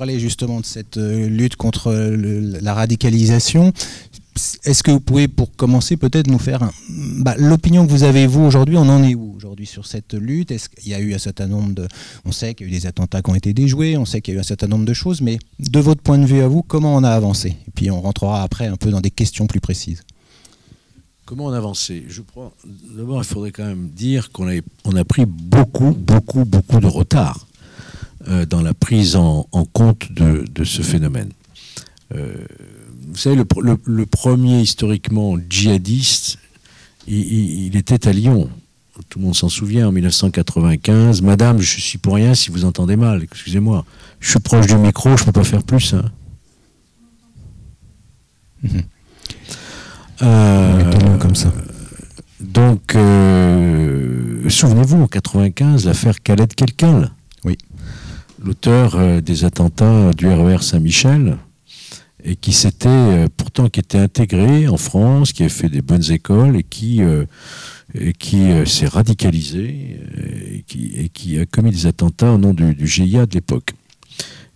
parler justement de cette lutte contre la radicalisation. Est-ce que vous pouvez, pour commencer, peut-être nous faire l'opinion que vous avez, vous, aujourd'hui, on en est où aujourd'hui sur cette lutte? Est-ce qu'il y a eu un certain nombre de... On sait qu'il y a eu des attentats qui ont été déjoués, on sait qu'il y a eu un certain nombre de choses, mais de votre point de vue à vous, comment on a avancé? Et puis on rentrera après un peu dans des questions plus précises. Comment on a avancé? Je crois, d'abord, il faudrait quand même dire qu'on a pris beaucoup de retard dans la prise en compte de ce phénomène. Vous savez, le premier historiquement djihadiste, il était à Lyon. Tout le monde s'en souvient, en 1995. Madame, je suis pour rien si vous entendez mal, excusez-moi. Je suis proche du micro, je ne peux pas faire plus. Hein. Comme ça. Donc, souvenez-vous, en 1995, l'affaire Khaled Kelkal. Oui. L'auteur des attentats du RER Saint-Michel, et qui était intégré en France, qui a fait des bonnes écoles et qui s'est radicalisé et qui a commis des attentats au nom du GIA de l'époque.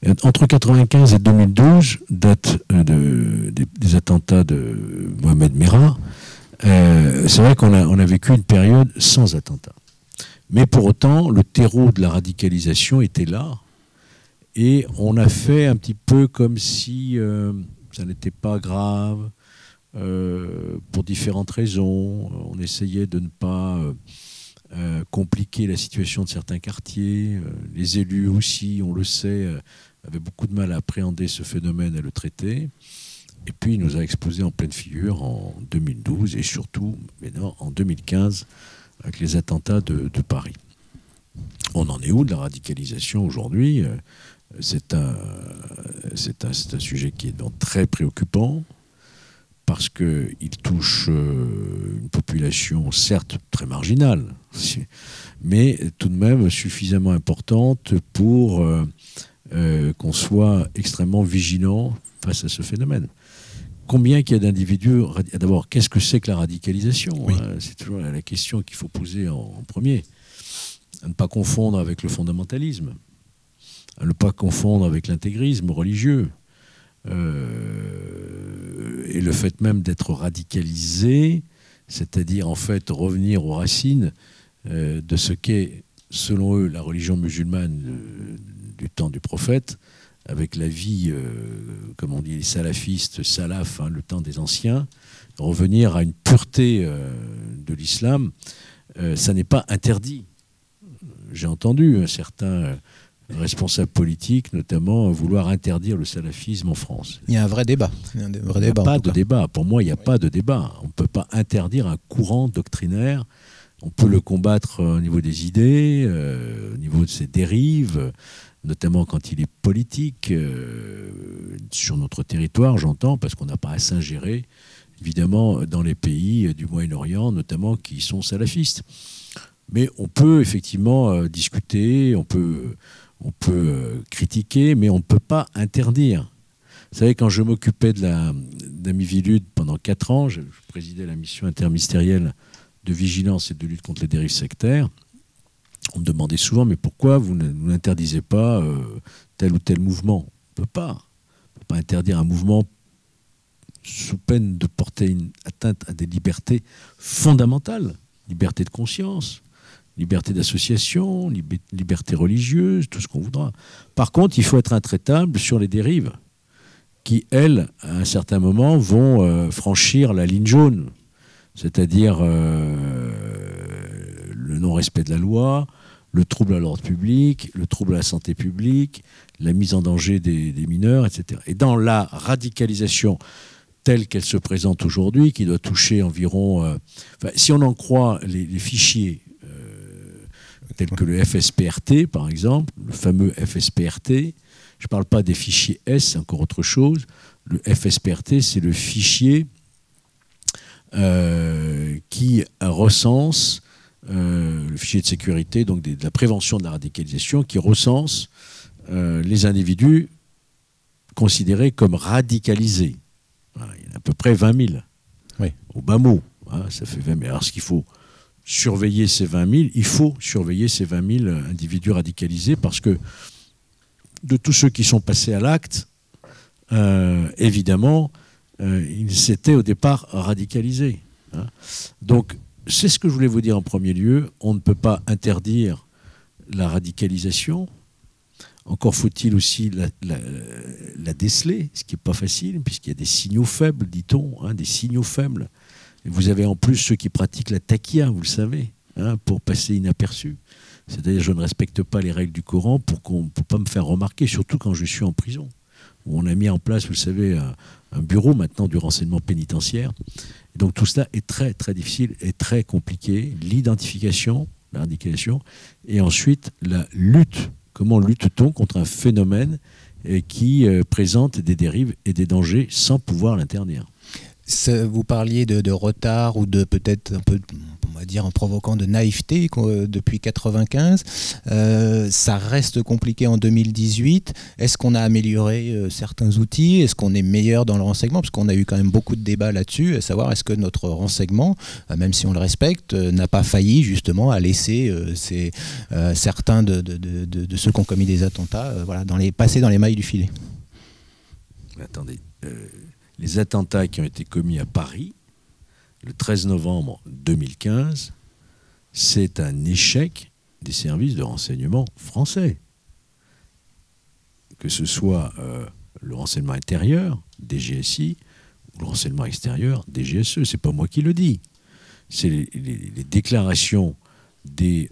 Entre 1995 et 2012, date des attentats de Mohamed Merah, c'est vrai qu'on a vécu une période sans attentats. Mais pour autant, le terreau de la radicalisation était là. Et on a fait un petit peu comme si ça n'était pas grave, pour différentes raisons. On essayait de ne pas compliquer la situation de certains quartiers. Les élus aussi, on le sait, avaient beaucoup de mal à appréhender ce phénomène, à le traiter. Et puis il nous a explosé en pleine figure en 2012 et surtout maintenant en 2015 avec les attentats de Paris. On en est où de la radicalisation aujourd'hui? C'est un sujet qui est très préoccupant parce qu'il touche une population certes très marginale, mais tout de même suffisamment importante pour qu'on soit extrêmement vigilant face à ce phénomène. Combien qu'il y a d'individus... D'abord, qu'est-ce que c'est que la radicalisation? Oui. C'est toujours la question qu'il faut poser en premier. À ne pas confondre avec le fondamentalisme. À ne pas confondre avec l'intégrisme religieux. Et le fait même d'être radicalisé, c'est-à-dire en fait revenir aux racines de ce qu'est, selon eux, la religion musulmane du temps du prophète, avec la vie, comme on dit les salafistes, salaf, le temps des anciens, revenir à une pureté de l'islam, ça n'est pas interdit. J'ai entendu un certain... responsables politiques, notamment, vouloir interdire le salafisme en France. Il y a un vrai débat. Il n'y a pas de débat. Pour moi, il n'y a pas de débat. On ne peut pas interdire un courant doctrinaire. On peut le combattre au niveau des idées, au niveau de ses dérives, notamment quand il est politique, sur notre territoire, j'entends, parce qu'on n'a pas à s'ingérer, évidemment, dans les pays du Moyen-Orient, notamment, qui sont salafistes. Mais on peut effectivement discuter, on peut critiquer, mais on ne peut pas interdire. Vous savez, quand je m'occupais de la Miviludes pendant 4 ans, je présidais la mission interministérielle de vigilance et de lutte contre les dérives sectaires, on me demandait souvent, mais pourquoi vous n'interdisez pas tel ou tel mouvement? On ne peut pas. On ne peut pas interdire un mouvement sous peine de porter une atteinte à des libertés fondamentales. Liberté de conscience, liberté d'association, liberté religieuse, tout ce qu'on voudra. Par contre, il faut être intraitable sur les dérives qui, elles, à un certain moment, vont franchir la ligne jaune. C'est-à-dire le non-respect de la loi, le trouble à l'ordre public, le trouble à la santé publique, la mise en danger des mineurs, etc. Et dans la radicalisation telle qu'elle se présente aujourd'hui, qui doit toucher environ... si on en croit les fichiers tels que le FSPRT, par exemple, le fameux FSPRT, je ne parle pas des fichiers S, c'est encore autre chose. Le FSPRT, c'est le fichier qui recense, le fichier de sécurité, donc de la prévention de la radicalisation, qui recense les individus considérés comme radicalisés. Voilà, il y en a à peu près 20 000, oui. Au bas mot. Hein, ça fait 20 000. Alors, ce qu'il faut surveiller ces 20 000, il faut surveiller ces 20 000 individus radicalisés parce que de tous ceux qui sont passés à l'acte, évidemment, ils s'étaient au départ radicalisés. Hein. Donc, c'est ce que je voulais vous dire en premier lieu. On ne peut pas interdire la radicalisation. Encore faut-il aussi la déceler, ce qui n'est pas facile, puisqu'il y a des signaux faibles, dit-on, hein, des signaux faibles. Et vous avez en plus ceux qui pratiquent la taquia, vous le savez, hein, pour passer inaperçu. C'est-à-dire je ne respecte pas les règles du Coran pour pas me faire remarquer, surtout quand je suis en prison, où on a mis en place, vous le savez, un bureau maintenant du renseignement pénitentiaire. Et donc tout cela est très très difficile et très compliqué. L'identification, la radicalisation, et ensuite la lutte. Comment lutte-t-on contre un phénomène qui présente des dérives et des dangers sans pouvoir l'interdire? Vous parliez de retard ou de peut-être un peu, on va dire en provoquant de naïveté depuis 1995. Ça reste compliqué en 2018. Est-ce qu'on a amélioré certains outils? Est-ce qu'on est meilleur dans le renseignement? Parce qu'on a eu quand même beaucoup de débats là-dessus, à savoir est-ce que notre renseignement, même si on le respecte, n'a pas failli justement à laisser certains de ceux qui ont commis des attentats voilà, passer dans les mailles du filet. Attendez. Les attentats qui ont été commis à Paris le 13 novembre 2015, c'est un échec des services de renseignement français. Que ce soit le renseignement intérieur, DGSI, ou le renseignement extérieur, DGSE. C'est pas moi qui le dis. C'est les déclarations des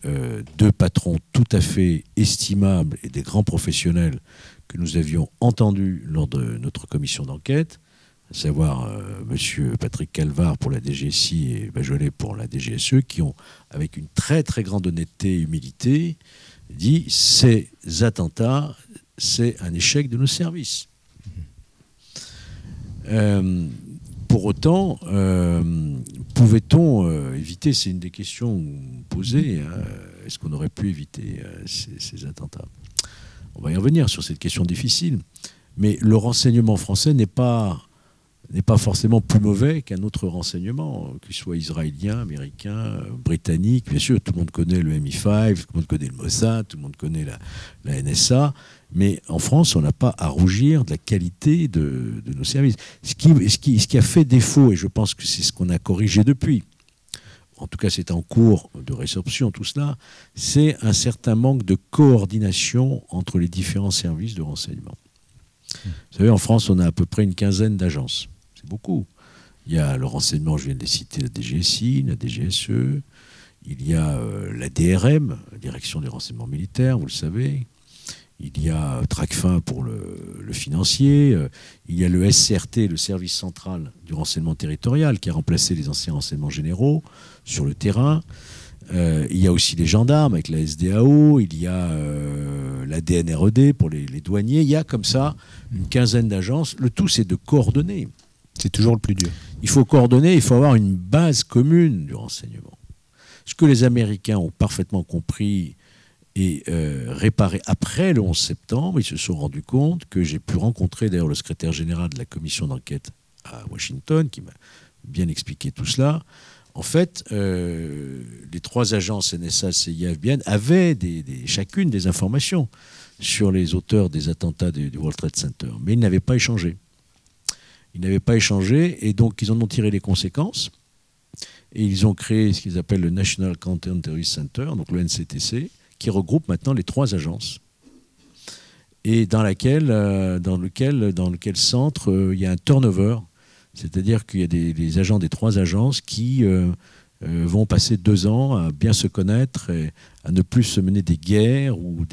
deux patrons tout à fait estimables et des grands professionnels que nous avions entendus lors de notre commission d'enquête, à savoir M. Patrick Calvar pour la DGSI et Bajolet pour la DGSE, qui ont, avec une très très grande honnêteté et humilité, dit ces attentats, c'est un échec de nos services. Pour autant, pouvait-on éviter, c'est une des questions posées, hein, est-ce qu'on aurait pu éviter ces attentats? On va y revenir sur cette question difficile, mais le renseignement français n'est pas forcément plus mauvais qu'un autre renseignement, qu'il soit israélien, américain, britannique. Bien sûr, tout le monde connaît le MI5, tout le monde connaît le Mossad, tout le monde connaît la NSA, mais en France, on n'a pas à rougir de la qualité de nos services. Ce qui a fait défaut, et je pense que c'est ce qu'on a corrigé depuis, en tout cas c'est en cours de résorption tout cela, c'est un certain manque de coordination entre les différents services de renseignement. Vous savez, en France, on a à peu près une quinzaine d'agences. C'est beaucoup. Il y a le renseignement, je viens de les citer, la DGSI, la DGSE. Il y a la DRM, la Direction des renseignements militaires, vous le savez. Il y a Tracfin pour le financier. Il y a le SCRT, le service central du renseignement territorial, qui a remplacé les anciens renseignements généraux sur le terrain. Il y a aussi les gendarmes avec la SDAO, il y a la DNRED pour les douaniers. Il y a comme ça une quinzaine d'agences. Le tout, c'est de coordonner. C'est toujours le plus dur. Il faut coordonner, il faut avoir une base commune du renseignement. Ce que les Américains ont parfaitement compris et réparé après le 11 septembre, ils se sont rendus compte que j'ai pu rencontrer d'ailleurs le secrétaire général de la commission d'enquête à Washington, qui m'a bien expliqué tout cela. En fait, les trois agences NSA, CIA, FBN avaient chacune des informations sur les auteurs des attentats du World Trade Center, mais ils n'avaient pas échangé. Ils n'avaient pas échangé et donc ils en ont tiré les conséquences et ils ont créé ce qu'ils appellent le National Counter-Terrorist Center, donc le NCTC, qui regroupe maintenant les trois agences et dans lequel centre il y a un turnover. C'est-à-dire qu'il y a des agents des trois agences qui vont passer 2 ans à bien se connaître, et à ne plus se mener des guerres ou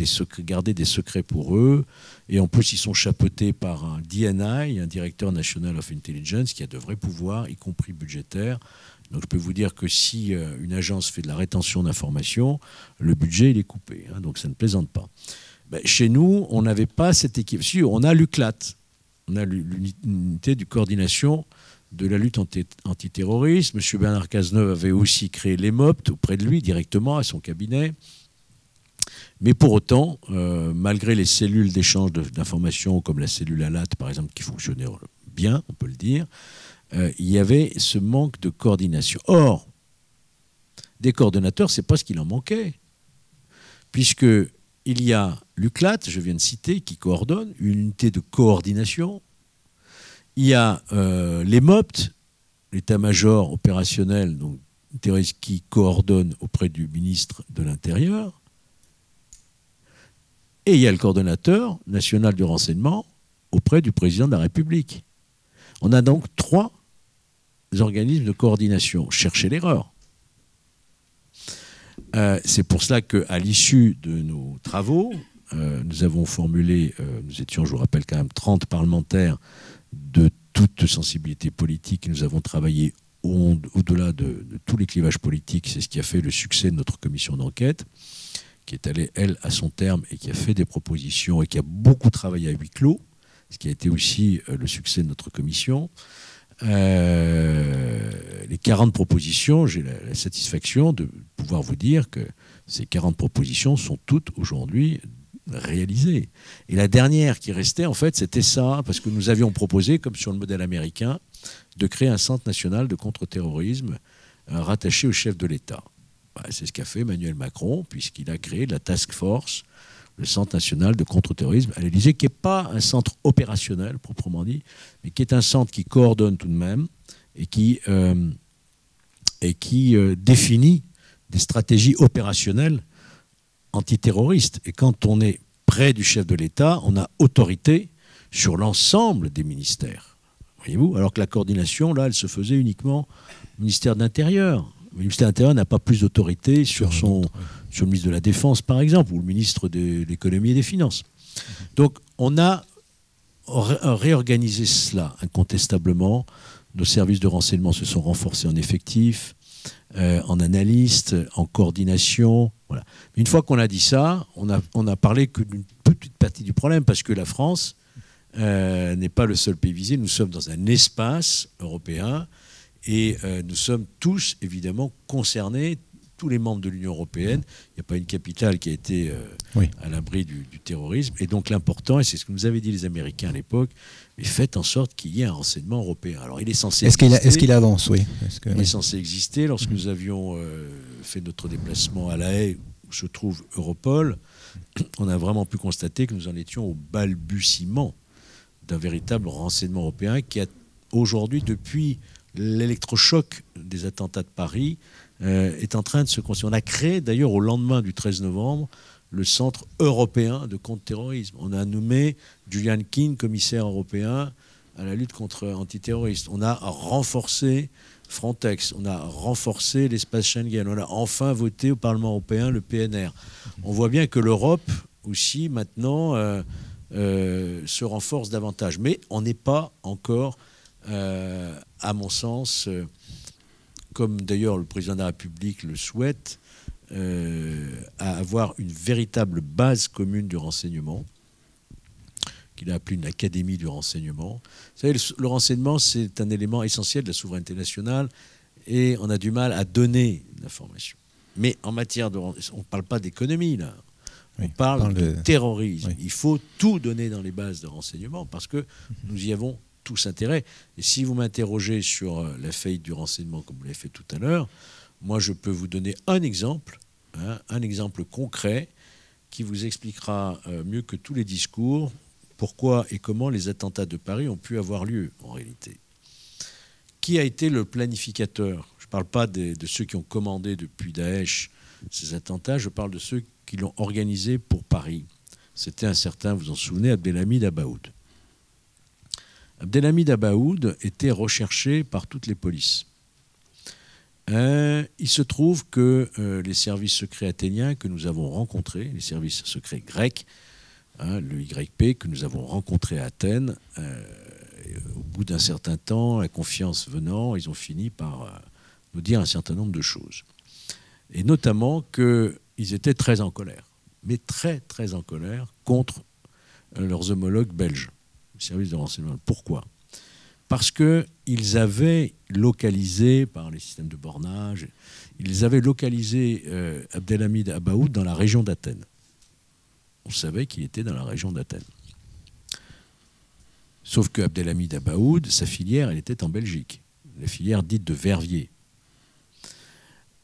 garder des secrets pour eux. Et en plus, ils sont chapeautés par un DNI, un Directeur National of Intelligence, qui a de vrais pouvoirs, y compris budgétaires. Donc je peux vous dire que si une agence fait de la rétention d'informations, le budget il est coupé. Hein, donc ça ne plaisante pas. Ben, chez nous, on n'avait pas cette équipe. Si, on a l'UCLAT. On a l'unité de coordination de la lutte antiterroriste. M. Bernard Cazeneuve avait aussi créé l'EMOPT auprès de lui, directement, à son cabinet. Mais pour autant, malgré les cellules d'échange d'informations, comme la cellule ALAT, par exemple, qui fonctionnait bien, on peut le dire, il y avait ce manque de coordination. Or, des coordonnateurs, ce n'est pas ce qu'il en manquait, puisqu'il y a l'UCLAT, je viens de citer, qui coordonne, une unité de coordination. Il y a les MOPT, l'état-major opérationnel, donc terroriste, qui coordonne auprès du ministre de l'Intérieur. Et il y a le coordonnateur national du renseignement auprès du président de la République. On a donc 3 organismes de coordination. Cherchez l'erreur. C'est pour cela qu'à l'issue de nos travaux, nous avons formulé, nous étions, je vous rappelle quand même, 30 parlementaires de toute sensibilité politique. Nous avons travaillé au-delà de tous les clivages politiques. C'est ce qui a fait le succès de notre commission d'enquête, qui est allée, elle, à son terme et qui a fait des propositions et qui a beaucoup travaillé à huis clos, ce qui a été aussi le succès de notre commission. Les 40 propositions, j'ai la satisfaction de pouvoir vous dire que ces 40 propositions sont toutes aujourd'hui réalisées. Et la dernière qui restait, en fait, c'était ça, parce que nous avions proposé, comme sur le modèle américain, de créer un centre national de contre-terrorisme rattaché au chef de l'État. C'est ce qu'a fait Emmanuel Macron, puisqu'il a créé la task force, le Centre national de contre-terrorisme à l'Élysée, qui n'est pas un centre opérationnel, proprement dit, mais qui est un centre qui coordonne tout de même et qui définit des stratégies opérationnelles antiterroristes. Et quand on est près du chef de l'État, on a autorité sur l'ensemble des ministères. Voyez-vous ? Alors que la coordination, là, elle se faisait uniquement au ministère de l'Intérieur. Le ministère de l'Intérieur n'a pas plus d'autorité sur le ministre de la Défense, par exemple, ou le ministre de l'Économie et des Finances. Donc, on a réorganisé cela, incontestablement. Nos services de renseignement se sont renforcés en effectifs, en analystes, en coordination. Voilà. Mais une fois qu'on a dit ça, on a parlé que d'une petite partie du problème, parce que la France n'est pas le seul pays visé. Nous sommes dans un espace européen et nous sommes tous, évidemment, concernés, tous les membres de l'Union européenne. Il n'y a pas une capitale qui a été à l'abri du terrorisme. Et donc l'important, et c'est ce que nous avaient dit les Américains à l'époque, mais faites en sorte qu'il y ait un renseignement européen. Alors il est censé exister. Est-ce qu'il avance, oui. Il est censé exister. Lorsque nous avions fait notre déplacement à La Haye, où se trouve Europol, on a vraiment pu constater que nous en étions au balbutiement d'un véritable renseignement européen qui a aujourd'hui, depuis l'électrochoc des attentats de Paris, est en train de se construire. On a créé d'ailleurs au lendemain du 13 novembre le Centre européen de contre-terrorisme. On a nommé Julian King commissaire européen à la lutte contre antiterroristes. On a renforcé Frontex, on a renforcé l'espace Schengen, on a enfin voté au Parlement européen le PNR. On voit bien que l'Europe aussi maintenant se renforce davantage. Mais on n'est pas encore, à mon sens, comme d'ailleurs le président de la République le souhaite, à avoir une véritable base commune du renseignement, qu'il a appelé une académie du renseignement. Vous savez, le renseignement, c'est un élément essentiel de la souveraineté nationale et on a du mal à donner l'information. Mais en matière de renseignement, on ne parle pas d'économie, là. On parle de terrorisme. Oui. Il faut tout donner dans les bases de renseignement parce que nous y avons tous intérêt. Et si vous m'interrogez sur la faillite du renseignement, comme vous l'avez fait tout à l'heure, moi, je peux vous donner un exemple concret qui vous expliquera mieux que tous les discours pourquoi et comment les attentats de Paris ont pu avoir lieu, en réalité. Qui a été le planificateur ? Je ne parle pas de ceux qui ont commandé depuis Daesh ces attentats, je parle de ceux qui l'ont organisé pour Paris. C'était un certain, vous en souvenez, Abdelhamid Abaoud. Abdelhamid Abaoud était recherché par toutes les polices. Il se trouve que les services secrets athéniens que nous avons rencontrés, les services secrets grecs, le YP que nous avons rencontré à Athènes, au bout d'un certain temps, la confiance venant, ils ont fini par nous dire un certain nombre de choses. Et notamment qu'ils étaient très en colère, mais très très en colère contre leurs homologues belges, les services de renseignement. Pourquoi ? Parce qu'ils avaient localisé, par les systèmes de bornage, ils avaient localisé Abdelhamid Abaoud dans la région d'Athènes. On savait qu'il était dans la région d'Athènes. Sauf que Abdelhamid Abaoud, sa filière, elle était en Belgique, la filière dite de Verviers.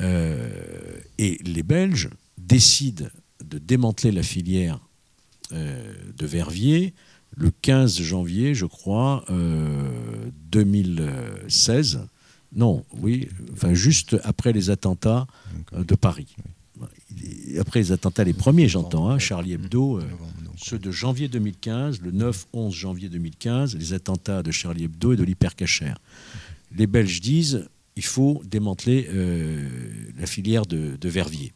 Et les Belges décident de démanteler la filière de Verviers le 15 janvier, je crois, 2016. Non, oui, enfin juste après les attentats de Paris. Après les attentats, les premiers, j'entends, hein, Charlie Hebdo, ceux de janvier 2015, le 9-11 janvier 2015, les attentats de Charlie Hebdo et de l'hypercacher. Les Belges disent il faut démanteler la filière de Verviers.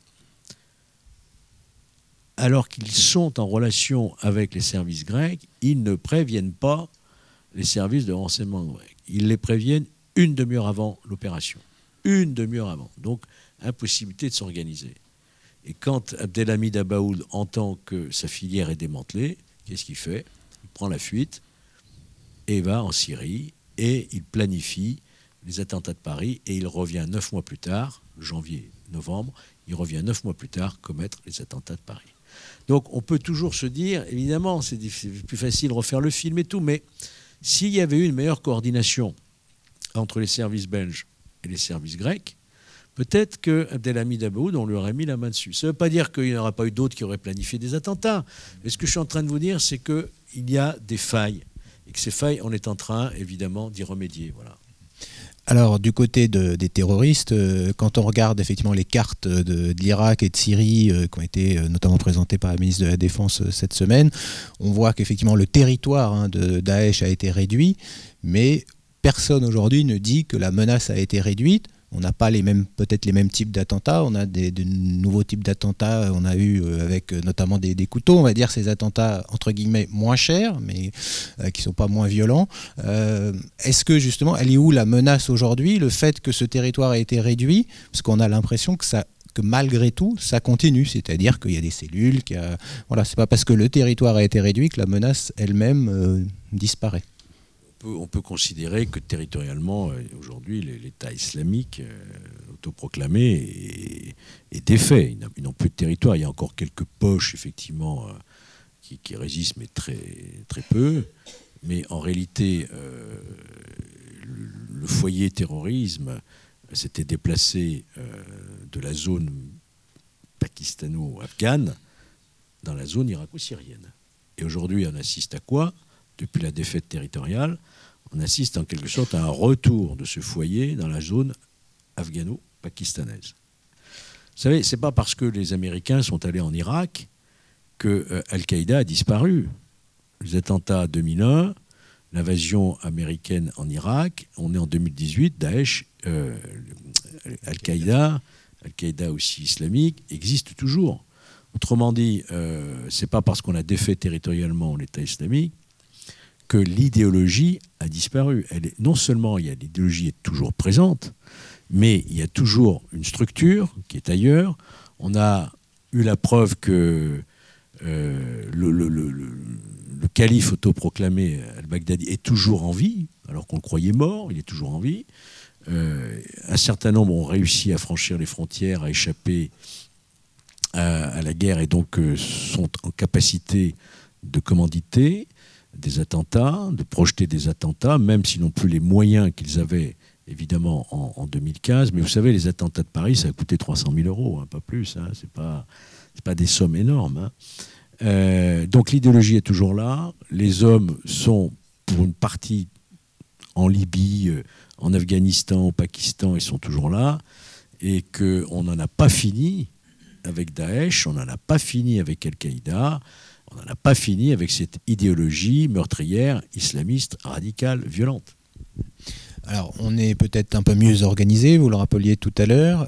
Alors qu'ils sont en relation avec les services grecs, ils ne préviennent pas les services de renseignement grecs. Ils les préviennent une demi-heure avant l'opération. Une demi-heure avant. Donc, impossibilité de s'organiser. Et quand Abdelhamid Abaoud entend que sa filière est démantelée, qu'est-ce qu'il fait? Il prend la fuite et va en Syrie et il planifie les attentats de Paris et il revient 9 mois plus tard, janvier-novembre, il revient 9 mois plus tard commettre les attentats de Paris. Donc on peut toujours se dire, évidemment, c'est plus facile de refaire le film et tout, mais s'il y avait eu une meilleure coordination entre les services belges et les services grecs, peut-être que Abdelhamid Abaoud, on lui aurait mis la main dessus. Ça ne veut pas dire qu'il n'y aura pas eu d'autres qui auraient planifié des attentats. Mais ce que je suis en train de vous dire, c'est qu'il y a des failles. Et que ces failles, on est en train, évidemment, d'y remédier. Voilà. Alors, du côté des terroristes, quand on regarde effectivement les cartes de l'Irak et de Syrie qui ont été notamment présentées par la ministre de la Défense cette semaine, on voit qu'effectivement le territoire de Daesh a été réduit, mais personne aujourd'hui ne dit que la menace a été réduite. On n'a pas peut-être les mêmes types d'attentats, on a de nouveaux types d'attentats, on a eu avec notamment des couteaux, on va dire ces attentats entre guillemets moins chers, mais qui ne sont pas moins violents. Est-ce que justement, elle est où la menace aujourd'hui, le fait que ce territoire a été réduit, parce qu'on a l'impression que malgré tout, ça continue, c'est-à-dire qu'il y a des cellules, voilà, c'est pas parce que le territoire a été réduit que la menace elle-même disparaît. On peut considérer que territorialement, aujourd'hui, l'État islamique autoproclamé est défait. Ils n'ont plus de territoire. Il y a encore quelques poches, effectivement, qui résistent, mais très, très peu. Mais en réalité, le foyer terrorisme s'était déplacé de la zone pakistano-afghane dans la zone irako-syrienne. Et aujourd'hui, on assiste à quoi ? Depuis la défaite territoriale, on assiste en quelque sorte à un retour de ce foyer dans la zone afghano-pakistanaise. Vous savez, ce n'est pas parce que les Américains sont allés en Irak que Al-Qaïda a disparu. Les attentats 2001, l'invasion américaine en Irak, on est en 2018, Daesh, Al-Qaïda aussi islamique, existe toujours. Autrement dit, ce n'est pas parce qu'on a défait territorialement l'État islamique que l'idéologie a disparu. Non seulement l'idéologie est toujours présente, mais il y a toujours une structure qui est ailleurs. On a eu la preuve que le calife autoproclamé al-Baghdadi est toujours en vie, alors qu'on le croyait mort, il est toujours en vie. Un certain nombre ont réussi à franchir les frontières, à échapper à la guerre et donc sont en capacité de commanditer des attentats, de projeter des attentats, même s'ils n'ont plus les moyens qu'ils avaient évidemment en 2015. Mais vous savez, les attentats de Paris, ça a coûté 300 000 €, hein, pas plus. Hein, c'est pas des sommes énormes. Hein. Donc l'idéologie est toujours là. Les hommes sont pour une partie en Libye, en Afghanistan, au Pakistan, ils sont toujours là. Et qu'on n'en a pas fini avec Daesh, on n'en a pas fini avec Al-Qaïda, on n'en a pas fini avec cette idéologie meurtrière, islamiste, radicale, violente. Alors, on est peut-être un peu mieux organisé, vous le rappeliez tout à l'heure.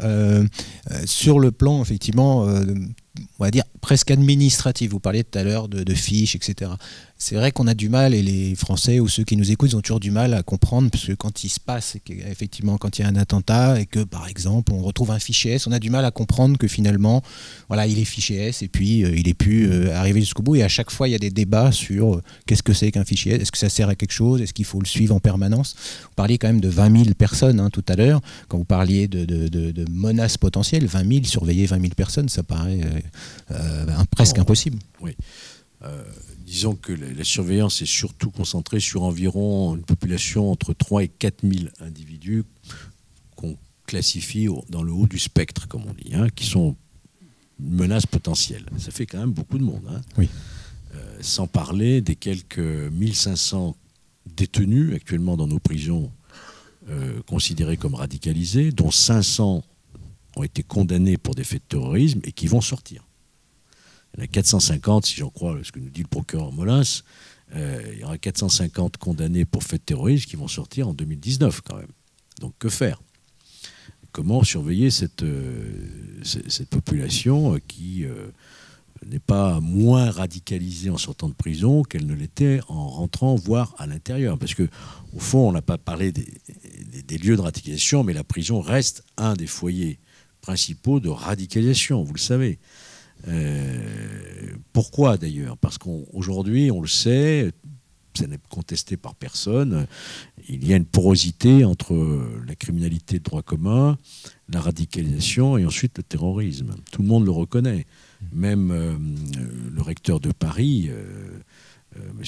Sur le plan, effectivement, on va dire presque administratif, vous parliez tout à l'heure de fiches, etc. C'est vrai qu'on a du mal, et les Français ou ceux qui nous écoutent ont toujours du mal à comprendre, parce que quand il se passe, effectivement, quand il y a un attentat et que, par exemple, on retrouve un fichier S, on a du mal à comprendre que finalement, voilà, il est fichier S et puis il est pu arriver jusqu'au bout. Et à chaque fois, il y a des débats sur qu'est-ce que c'est qu'un fichier S, est-ce que ça sert à quelque chose, est-ce qu'il faut le suivre en permanence. Vous parliez quand même de 20 000 personnes hein, tout à l'heure, quand vous parliez de menaces potentielles, 20 000, surveiller 20 000 personnes, ça paraît presque impossible. Oui. Disons que la surveillance est surtout concentrée sur environ une population entre 3 et 4 000 individus qu'on classifie dans le haut du spectre, comme on dit, hein, qui sont une menace potentielle. Ça fait quand même beaucoup de monde. Hein. Oui. Sans parler des quelques 1500 détenus actuellement dans nos prisons considérés comme radicalisés, dont 500 ont été condamnés pour des faits de terrorisme et qui vont sortir. Il y en a 450, si j'en crois ce que nous dit le procureur Molins, il y aura 450 condamnés pour faits de terrorisme qui vont sortir en 2019 quand même. Donc que faire? Comment surveiller cette population qui n'est pas moins radicalisée en sortant de prison qu'elle ne l'était en rentrant, voire à l'intérieur? Parce que au fond, on n'a pas parlé des lieux de radicalisation, mais la prison reste un des foyers principaux de radicalisation, vous le savez. Pourquoi d'ailleurs? Parce qu'aujourd'hui, on le sait, ça n'est contesté par personne, il y a une porosité entre la criminalité de droit commun, la radicalisation et ensuite le terrorisme. Tout le monde le reconnaît. Même le recteur de Paris, M.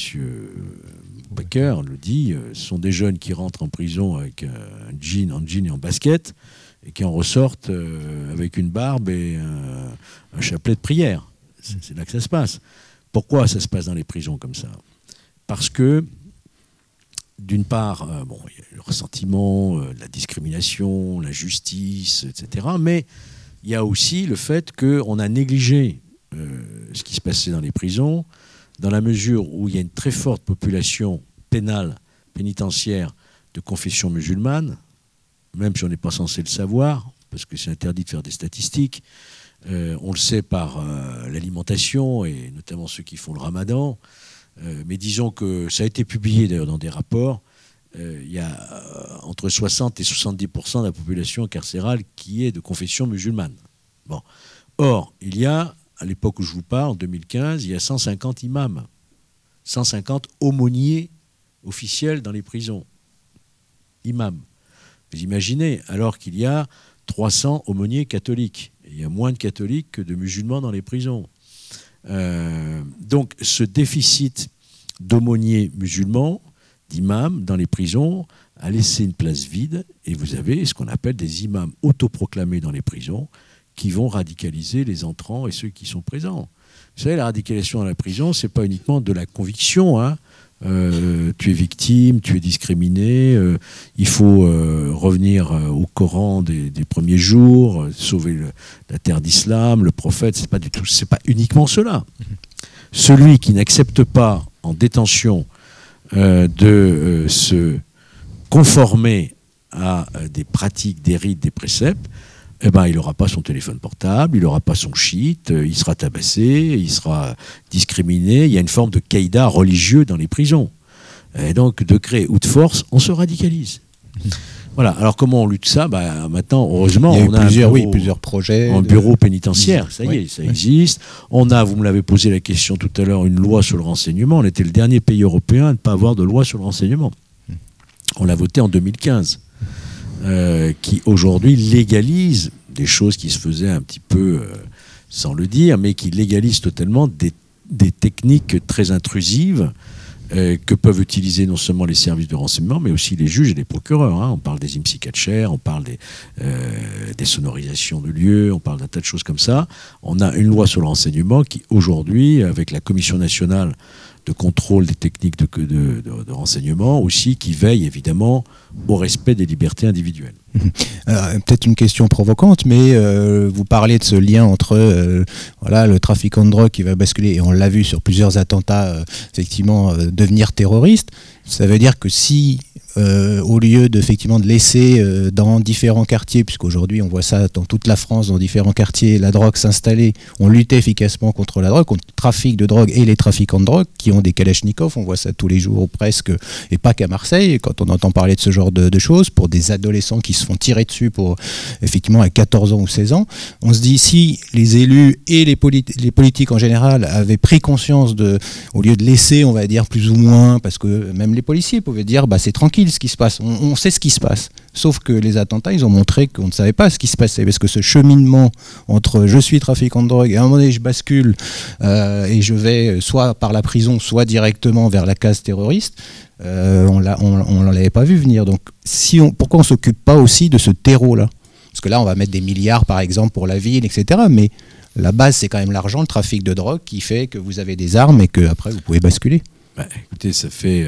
Becker, le dit, ce sont des jeunes qui rentrent en prison avec un jean et en basket et qui en ressortent avec une barbe et un chapelet de prière. C'est là que ça se passe. Pourquoi ça se passe dans les prisons comme ça? Parce que, d'une part, il y a le ressentiment, la discrimination, l'injustice, etc. Mais il y a aussi le fait qu'on a négligé ce qui se passait dans les prisons, dans la mesure où il y a une très forte population pénale, pénitentiaire, de confession musulmane, même si on n'est pas censé le savoir, parce que c'est interdit de faire des statistiques. On le sait par l'alimentation, et notamment ceux qui font le ramadan. Mais disons que ça a été publié d'ailleurs dans des rapports. Il y a entre 60 et 70% de la population carcérale qui est de confession musulmane. Bon. Or, il y a, à l'époque où je vous parle, en 2015, il y a 150 imams, 150 aumôniers officiels dans les prisons. Imams. Vous imaginez, alors qu'il y a 300 aumôniers catholiques. Et il y a moins de catholiques que de musulmans dans les prisons. Donc ce déficit d'aumôniers musulmans, d'imams dans les prisons, a laissé une place vide, et vous avez ce qu'on appelle des imams autoproclamés dans les prisons qui vont radicaliser les entrants et ceux qui sont présents. Vous savez, la radicalisation dans la prison, c'est pas uniquement de la conviction, hein. Tu es victime, tu es discriminé, il faut revenir au Coran des premiers jours, sauver la terre d'islam, le prophète, c'est pas du tout, c'est pas uniquement cela. Celui qui n'accepte pas en détention de se conformer à des pratiques, des rites, des préceptes, eh ben, il n'aura pas son téléphone portable, il n'aura pas son shit, il sera tabassé, il sera discriminé. Il y a une forme de caïda religieux dans les prisons. Et donc, de gré ou de force, on se radicalise. Voilà. Alors, comment on lutte ça? Maintenant, heureusement, on a plusieurs projets. Un bureau pénitentiaire, ça y est, ça existe. On a, vous me l'avez posé la question tout à l'heure, une loi sur le renseignement. On était le dernier pays européen à ne pas avoir de loi sur le renseignement. On l'a voté en 2015. Qui aujourd'hui légalise des choses qui se faisaient un petit peu sans le dire, mais qui légalise totalement des techniques très intrusives que peuvent utiliser non seulement les services de renseignement, mais aussi les juges et les procureurs. Hein. On parle des IMSI-catchers, on parle des sonorisations de lieux, on parle d'un tas de choses comme ça. On a une loi sur le renseignement qui, aujourd'hui, avec la Commission nationale de contrôle des techniques de renseignement aussi, qui veille évidemment au respect des libertés individuelles. Peut-être une question provocante, mais vous parlez de ce lien entre le trafiquant de drogue qui va basculer, et on l'a vu sur plusieurs attentats, effectivement, devenir terroriste. Ça veut dire que si, au lieu de laisser dans différents quartiers, puisqu'aujourd'hui on voit ça dans toute la France, dans différents quartiers, la drogue s'installer, on luttait efficacement contre la drogue, contre le trafic de drogue et les trafiquants de drogue qui ont des kalachnikovs, on voit ça tous les jours presque, et pas qu'à Marseille, quand on entend parler de ce genre de choses, pour des adolescents qui se font tirer dessus pour, effectivement, à 14 ans ou 16 ans, on se dit, si les élus et les politiques en général avaient pris conscience au lieu de laisser, on va dire, plus ou moins, parce que même les policiers pouvaient dire, c'est tranquille ce qui se passe, on sait ce qui se passe. Sauf que les attentats, ils ont montré qu'on ne savait pas ce qui se passait, parce que ce cheminement entre je suis trafiquant de drogue et à un moment donné je bascule et je vais soit par la prison, soit directement vers la case terroriste, on ne l'avait pas vu venir. Donc pourquoi on ne s'occupe pas aussi de ce terreau-là? Parce que là, on va mettre des milliards, par exemple, pour la ville, etc. Mais la base, c'est quand même l'argent, le trafic de drogue, qui fait que vous avez des armes et que après vous pouvez basculer. Bah, écoutez, ça fait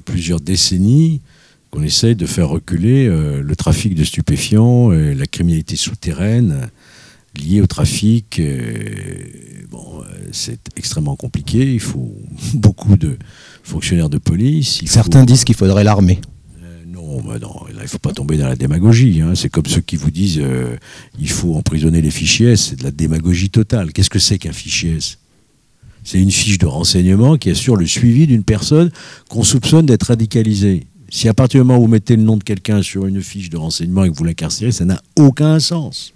plusieurs décennies qu'on essaye de faire reculer le trafic de stupéfiants, la criminalité souterraine liée au trafic. C'est extrêmement compliqué. Il faut beaucoup de fonctionnaires de police. Certains disent qu'il faudrait l'armée. Non, il ne faut pas tomber dans la démagogie. Hein. C'est comme ceux qui vous disent il faut emprisonner les fichiers S. C'est de la démagogie totale. Qu'est-ce que c'est qu'un fichier S? C'est une fiche de renseignement qui assure le suivi d'une personne qu'on soupçonne d'être radicalisée. Si à partir du moment où vous mettez le nom de quelqu'un sur une fiche de renseignement et que vous l'incarcérez, ça n'a aucun sens.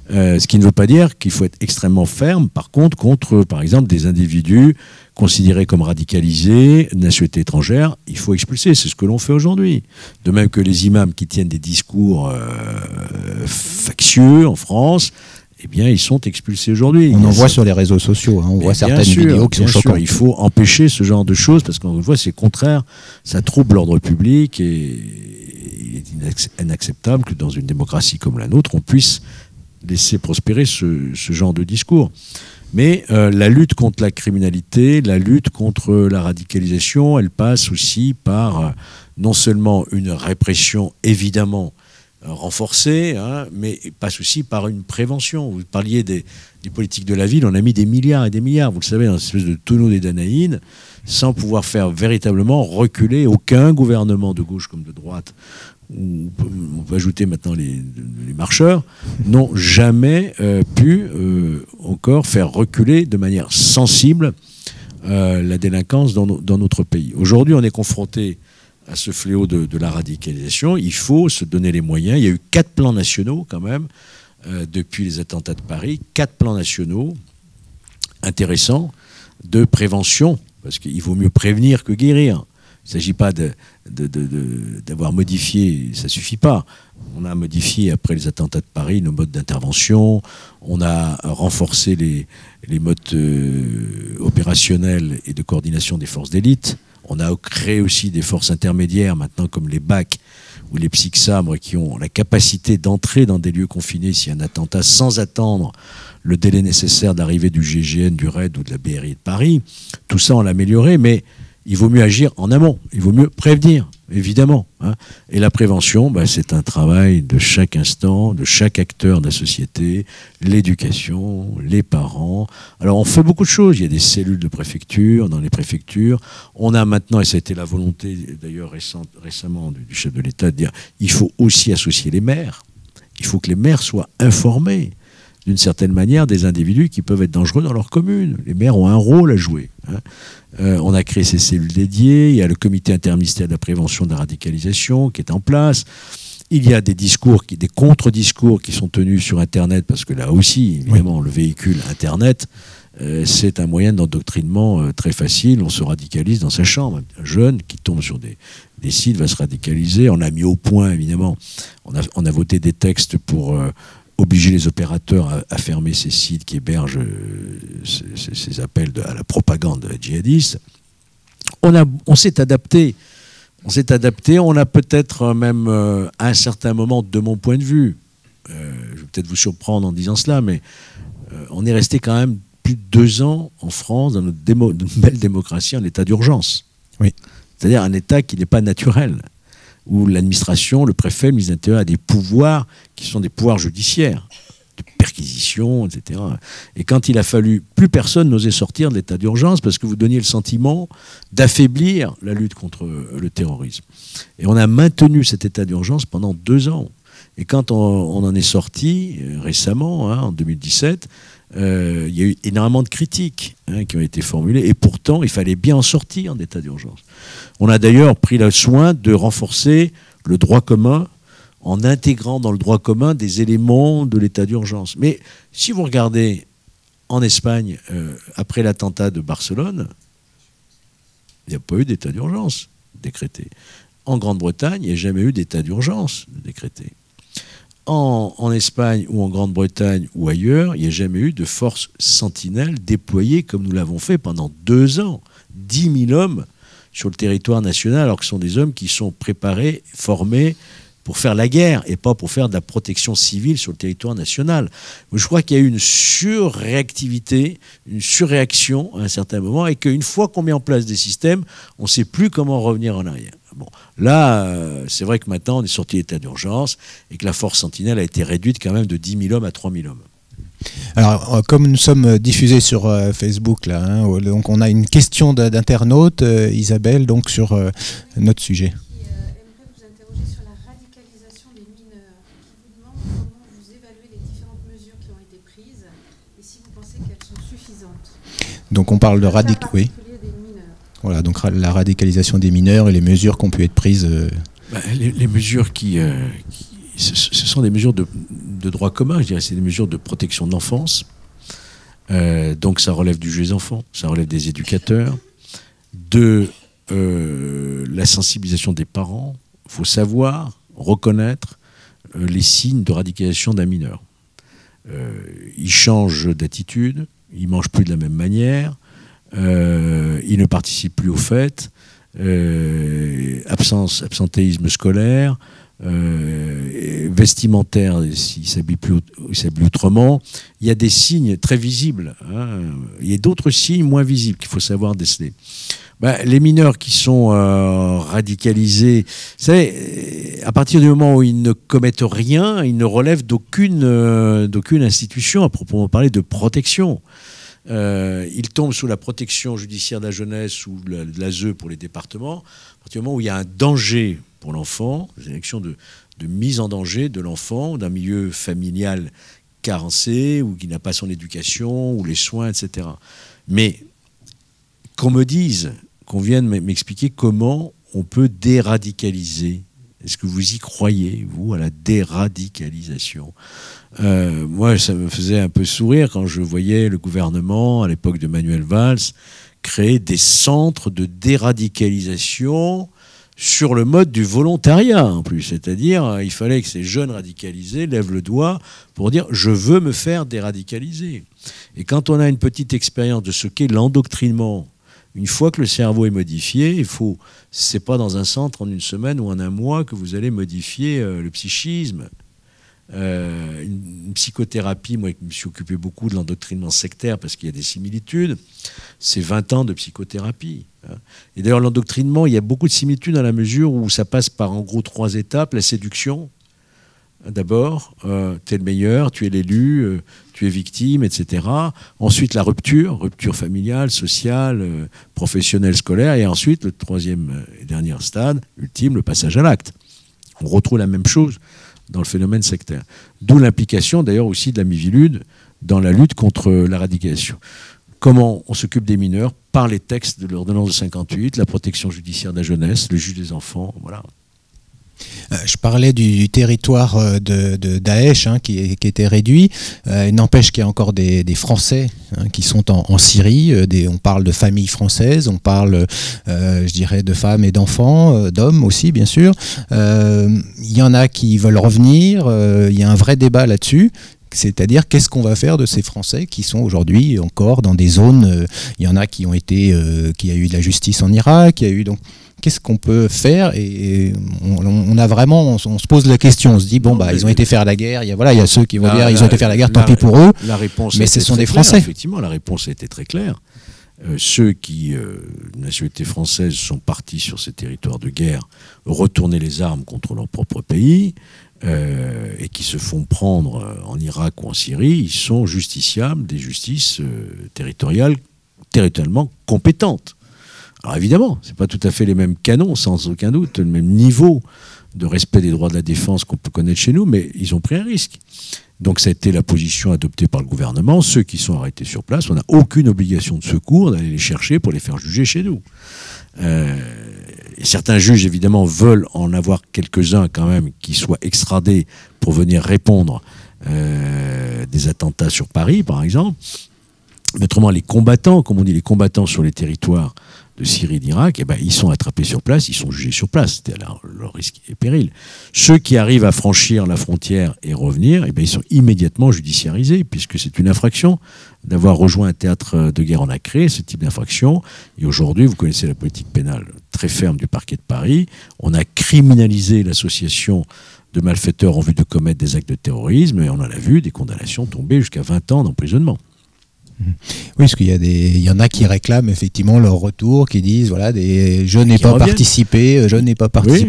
Ce qui ne veut pas dire qu'il faut être extrêmement ferme, par contre, contre, par exemple, des individus considérés comme radicalisés, de nationalité étrangère, il faut expulser. C'est ce que l'on fait aujourd'hui. De même que les imams qui tiennent des discours factieux en France, eh bien, ils sont expulsés aujourd'hui. On en voit sur les réseaux sociaux, hein. On voit certaines vidéos qui sont choquantes. Il faut empêcher ce genre de choses parce qu'on voit c'est contraire, ça trouble l'ordre public et il est inacceptable que dans une démocratie comme la nôtre, on puisse laisser prospérer ce genre de discours. Mais la lutte contre la criminalité, la lutte contre la radicalisation, elle passe aussi par non seulement une répression évidemment renforcée, hein, mais passe aussi par une prévention. Vous parliez des politiques de la ville, on a mis des milliards et des milliards, vous le savez, dans une espèce de tonneau des Danaïdes, sans pouvoir faire véritablement reculer aucun gouvernement de gauche comme de droite, ou on peut ajouter maintenant les marcheurs, n'ont jamais pu encore faire reculer de manière sensible la délinquance dans notre pays. Aujourd'hui, on est confronté à ce fléau de la radicalisation. Il faut se donner les moyens. Il y a eu 4 plans nationaux quand même depuis les attentats de Paris, 4 plans nationaux intéressants de prévention, parce qu'il vaut mieux prévenir que guérir. Il ne s'agit pas d'avoir modifié, ça ne suffit pas. On a modifié, après les attentats de Paris, nos modes d'intervention. On a renforcé les modes opérationnels et de coordination des forces d'élite. On a créé aussi des forces intermédiaires, maintenant, comme les BAC ou les psychsabres, qui ont la capacité d'entrer dans des lieux confinés s'il y a un attentat sans attendre le délai nécessaire d'arrivée du GIGN, du RAID ou de la BRI de Paris. Tout ça, on l'a amélioré, mais il vaut mieux agir en amont, il vaut mieux prévenir, évidemment. Hein. Et la prévention, c'est un travail de chaque instant, de chaque acteur de la société, l'éducation, les parents. Alors on fait beaucoup de choses, il y a des cellules de préfecture, dans les préfectures. On a maintenant, et ça a été la volonté d'ailleurs récemment du chef de l'État, de dire il faut aussi associer les maires. Il faut que les maires soient informés d'une certaine manière des individus qui peuvent être dangereux dans leur commune. Les maires ont un rôle à jouer. Hein. On a créé ces cellules dédiées, il y a le comité interministériel de la prévention de la radicalisation qui est en place. Il y a des discours, des contre-discours qui sont tenus sur Internet, parce que là aussi, évidemment, le véhicule Internet, c'est un moyen d'endoctrinement très facile. On se radicalise dans sa chambre. Un jeune qui tombe sur des sites va se radicaliser. On a mis au point, évidemment, on a voté des textes pour obliger les opérateurs à fermer ces sites qui hébergent ces appels à la propagande djihadiste. On s'est adapté. On a peut-être même, à un certain moment, de mon point de vue, je vais peut-être vous surprendre en disant cela, mais on est resté quand même plus de 2 ans en France, dans notre belle démocratie, en état d'urgence. Oui. C'est-à-dire un état qui n'est pas naturel, où l'administration, le préfet, le ministre de l'Intérieur a des pouvoirs qui sont des pouvoirs judiciaires, de perquisition, etc. Et quand il a fallu, plus personne n'osait sortir de l'état d'urgence parce que vous donniez le sentiment d'affaiblir la lutte contre le terrorisme. Et on a maintenu cet état d'urgence pendant 2 ans. Et quand on en est sorti récemment, en 2017, il y a eu énormément de critiques qui ont été formulées. Et pourtant, il fallait bien en sortir d'état d'urgence. On a d'ailleurs pris le soin de renforcer le droit commun en intégrant dans le droit commun des éléments de l'état d'urgence. Mais si vous regardez en Espagne, après l'attentat de Barcelone, il n'y a pas eu d'état d'urgence décrété. En Grande-Bretagne, il n'y a jamais eu d'état d'urgence décrété. En Espagne ou en Grande-Bretagne ou ailleurs, il n'y a jamais eu de force sentinelle déployée comme nous l'avons fait pendant 2 ans. 10 000 hommes sur le territoire national, alors que ce sont des hommes qui sont préparés, formés pour faire la guerre et pas pour faire de la protection civile sur le territoire national. Je crois qu'il y a eu une surréactivité, une surréaction à un certain moment, et qu'une fois qu'on met en place des systèmes, on ne sait plus comment revenir en arrière. Bon, là, c'est vrai que maintenant, on est sorti d'état d'urgence et que la force Sentinelle a été réduite quand même de 10 000 hommes à 3 000 hommes. Alors, comme nous sommes diffusés sur Facebook, là, hein, donc on a une question d'internaute, Isabelle, donc sur notre sujet. Donc on parle de oui. Voilà, donc la radicalisation des mineurs et les mesures qui ont pu être prises. Les mesures ce sont des mesures de droit commun, je dirais, c'est des mesures de protection de l'enfance. Donc ça relève du juge des enfants, ça relève des éducateurs, de la sensibilisation des parents. Il faut savoir reconnaître les signes de radicalisation d'un mineur. Il change d'attitude, il mange plus de la même manière, il ne participe plus aux fêtes, absentéisme scolaire, vestimentaire, il s'habille autrement. Il y a des signes très visibles, hein. Il y a d'autres signes moins visibles qu'il faut savoir déceler. Les mineurs qui sont radicalisés, vous savez, à partir du moment où ils ne commettent rien, ils ne relèvent d'aucune institution à proprement parler de protection. Ils tombent sous la protection judiciaire de la jeunesse ou de l'ASE pour les départements. À partir du moment où il y a un danger pour l'enfant, une action de mise en danger de l'enfant, d'un milieu familial carencé, ou qui n'a pas son éducation, ou les soins, etc. Mais qu'on me dise, qu'on vienne m'expliquer comment on peut déradicaliser. Est-ce que vous y croyez, vous, à la déradicalisation ? Moi, ça me faisait un peu sourire quand je voyais le gouvernement, à l'époque de Manuel Valls, créer des centres de déradicalisation sur le mode du volontariat, en plus. C'est-à-dire, il fallait que ces jeunes radicalisés lèvent le doigt pour dire « je veux me faire déradicaliser ». Et quand on a une petite expérience de ce qu'est l'endoctrinement, une fois que le cerveau est modifié, c'est pas dans un centre en une semaine ou en un mois que vous allez modifier le psychisme. Une psychothérapie, moi qui me suis occupé beaucoup de l'endoctrinement sectaire parce qu'il y a des similitudes, c'est 20 ans de psychothérapie. Et d'ailleurs l'endoctrinement, il y a beaucoup de similitudes dans la mesure où ça passe par en gros 3 étapes. La séduction, d'abord, tu es le meilleur, tu es l'élu, tu es victime, etc. Ensuite la rupture familiale, sociale, professionnelle, scolaire, et ensuite le 3e et dernier stade, ultime, le passage à l'acte. On retrouve la même chose dans le phénomène sectaire. D'où l'implication d'ailleurs aussi de la Miviludes dans la lutte contre la radicalisation. Comment on s'occupe des mineurs? Par les textes de l'ordonnance de 58, la protection judiciaire de la jeunesse, le juge des enfants, voilà. Je parlais du territoire de Daesh qui était réduit. Il n'empêche qu'il y a encore des Français qui sont en Syrie. On parle de familles françaises, on parle, je dirais, de femmes et d'enfants, d'hommes aussi, bien sûr. Il y en a qui veulent revenir. Il y a un vrai débat là-dessus. C'est-à-dire, qu'est-ce qu'on va faire de ces Français qui sont aujourd'hui encore dans des zones... il y en a qui ont été... qui a eu de la justice en Irak, il y a eu donc... Qu'est-ce qu'on peut faire? Et on a vraiment, on se pose la question, on se dit bon ils ont été faire la guerre. Il y a ceux qui vont dire ils ont été faire la guerre, tant pis pour eux. La réponse, mais ce sont des Français. Effectivement, la réponse a été très claire. Ceux qui, nationalité française, sont partis sur ces territoires de guerre, retourner les armes contre leur propre pays, et qui se font prendre en Irak ou en Syrie, ils sont justiciables des justices territorialement compétentes. Alors évidemment, ce n'est pas tout à fait les mêmes canons, sans aucun doute, le même niveau de respect des droits de la défense qu'on peut connaître chez nous, mais ils ont pris un risque. Donc ça a été la position adoptée par le gouvernement. Ceux qui sont arrêtés sur place, on n'a aucune obligation de secours d'aller les chercher pour les faire juger chez nous. Et certains juges, évidemment, veulent en avoir quelques-uns quand même qui soient extradés pour venir répondre des attentats sur Paris, par exemple. Mais autrement, les combattants, comme on dit, les combattants sur les territoires de Syrie et d'Irak, ils sont attrapés sur place, ils sont jugés sur place, c'était leur risque et péril. Ceux qui arrivent à franchir la frontière et revenir, ils sont immédiatement judiciarisés, puisque c'est une infraction d'avoir rejoint un théâtre de guerre. On a créé ce type d'infraction, et aujourd'hui, vous connaissez la politique pénale très ferme du parquet de Paris, on a criminalisé l'association de malfaiteurs en vue de commettre des actes de terrorisme, et on en a vu des condamnations tomber jusqu'à 20 ans d'emprisonnement. Oui, parce il y en a qui réclament effectivement leur retour, qui disent voilà, je n'ai pas participé,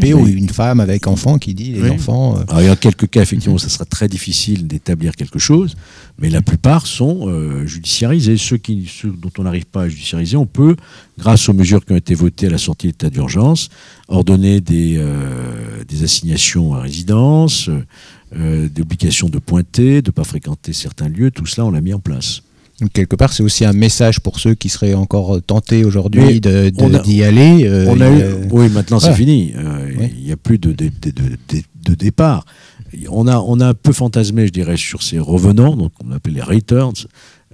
oui, ou une femme avec enfant qui dit les enfants. Alors, il y a quelques cas effectivement, ça sera très difficile d'établir quelque chose, mais la plupart sont judiciarisés. Ceux dont on n'arrive pas à judiciariser, on peut, grâce aux mesures qui ont été votées à la sortie de l'état d'urgence, ordonner des assignations à résidence, des obligations de pointer, de ne pas fréquenter certains lieux. Tout cela, on l'a mis en place. Donc, quelque part, c'est aussi un message pour ceux qui seraient encore tentés aujourd'hui d'y aller. Oui, maintenant c'est fini. Il n'y a plus de départ. On a un peu fantasmé, je dirais, sur ces revenants, donc on appelle les returns.